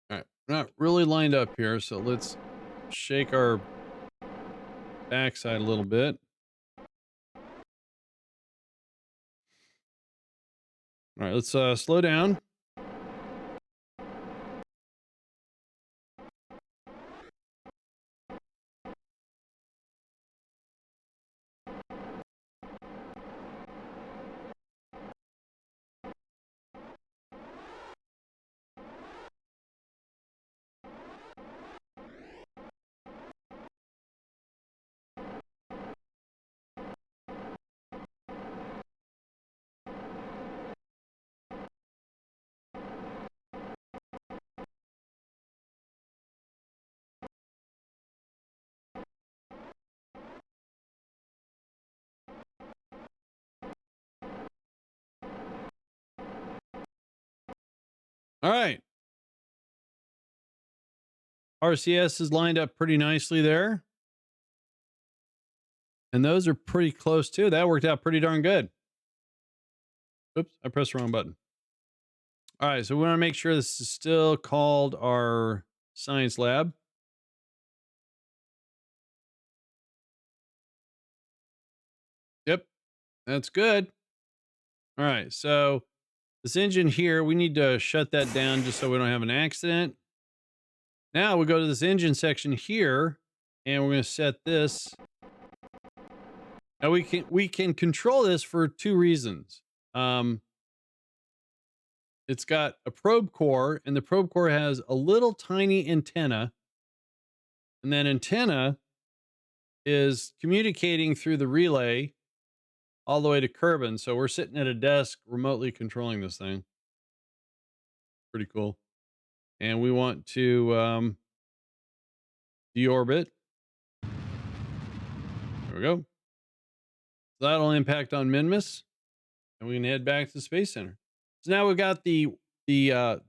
All right, we're not really lined up here, so let's shake our backside a little bit. All right, let's slow down. All right. RCS is lined up pretty nicely there. And those are pretty close too. That worked out pretty darn good. Oops, I pressed the wrong button. All right, so we want to make sure this is still called our science lab. Yep, that's good. All right, so this engine here, we need to shut that down just so we don't have an accident. Now we go to this engine section here, and we're going to set this. Now we can control this for 2 reasons. It's got a probe core, and the probe core has a little tiny antenna. And that antenna is communicating through the relay all the way to Kerbin. So we're sitting at a desk remotely controlling this thing. Pretty cool. And we want to deorbit. There we go. So that'll impact on Minmus, and we can head back to the Space Center. So now we've got the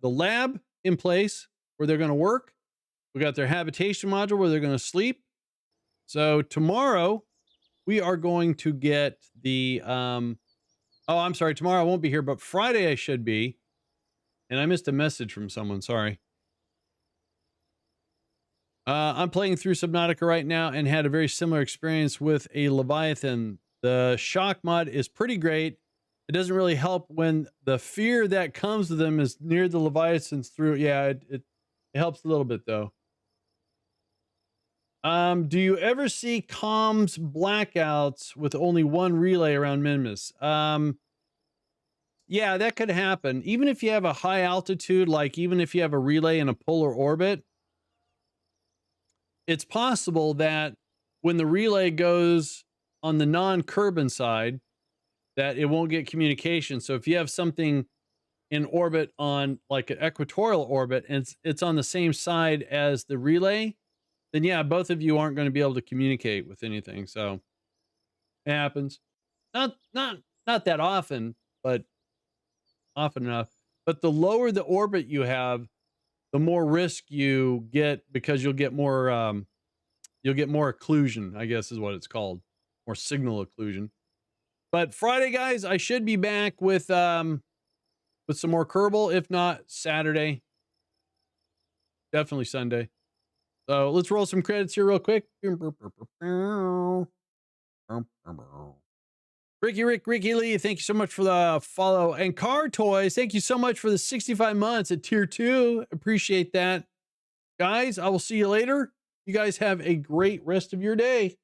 lab in place where they're going to work. We got their habitation module where they're going to sleep. So tomorrow we are going to get the oh, I'm sorry, tomorrow I won't be here, but Friday I should be. And I missed a message from someone, sorry. I'm playing through Subnautica right now and had a very similar experience with a Leviathan. The shock mod is pretty great. It doesn't really help when the fear that comes to them is near the Leviathans through. Yeah, it helps a little bit though. Do you ever see comms blackouts with only one relay around Minmus? Yeah, that could happen. Even if you have a high altitude, like even if you have a relay in a polar orbit, it's possible that when the relay goes on the non-Kerbin side, that it won't get communication. So if you have something in orbit on like an equatorial orbit and it's on the same side as the relay, then yeah, both of you aren't going to be able to communicate with anything. So it happens. Not that often, but often enough. But the lower the orbit you have, the more risk you get because you'll get more occlusion, I guess is what it's called, more signal occlusion. But Friday, guys, I should be back with some more Kerbal. If not Saturday, definitely Sunday. So let's roll some credits here real quick. Ricky Lee, thank you so much for the follow. And Car Toys, thank you so much for the 65 months at tier 2. Appreciate that. Guys, I will see you later. You guys have a great rest of your day.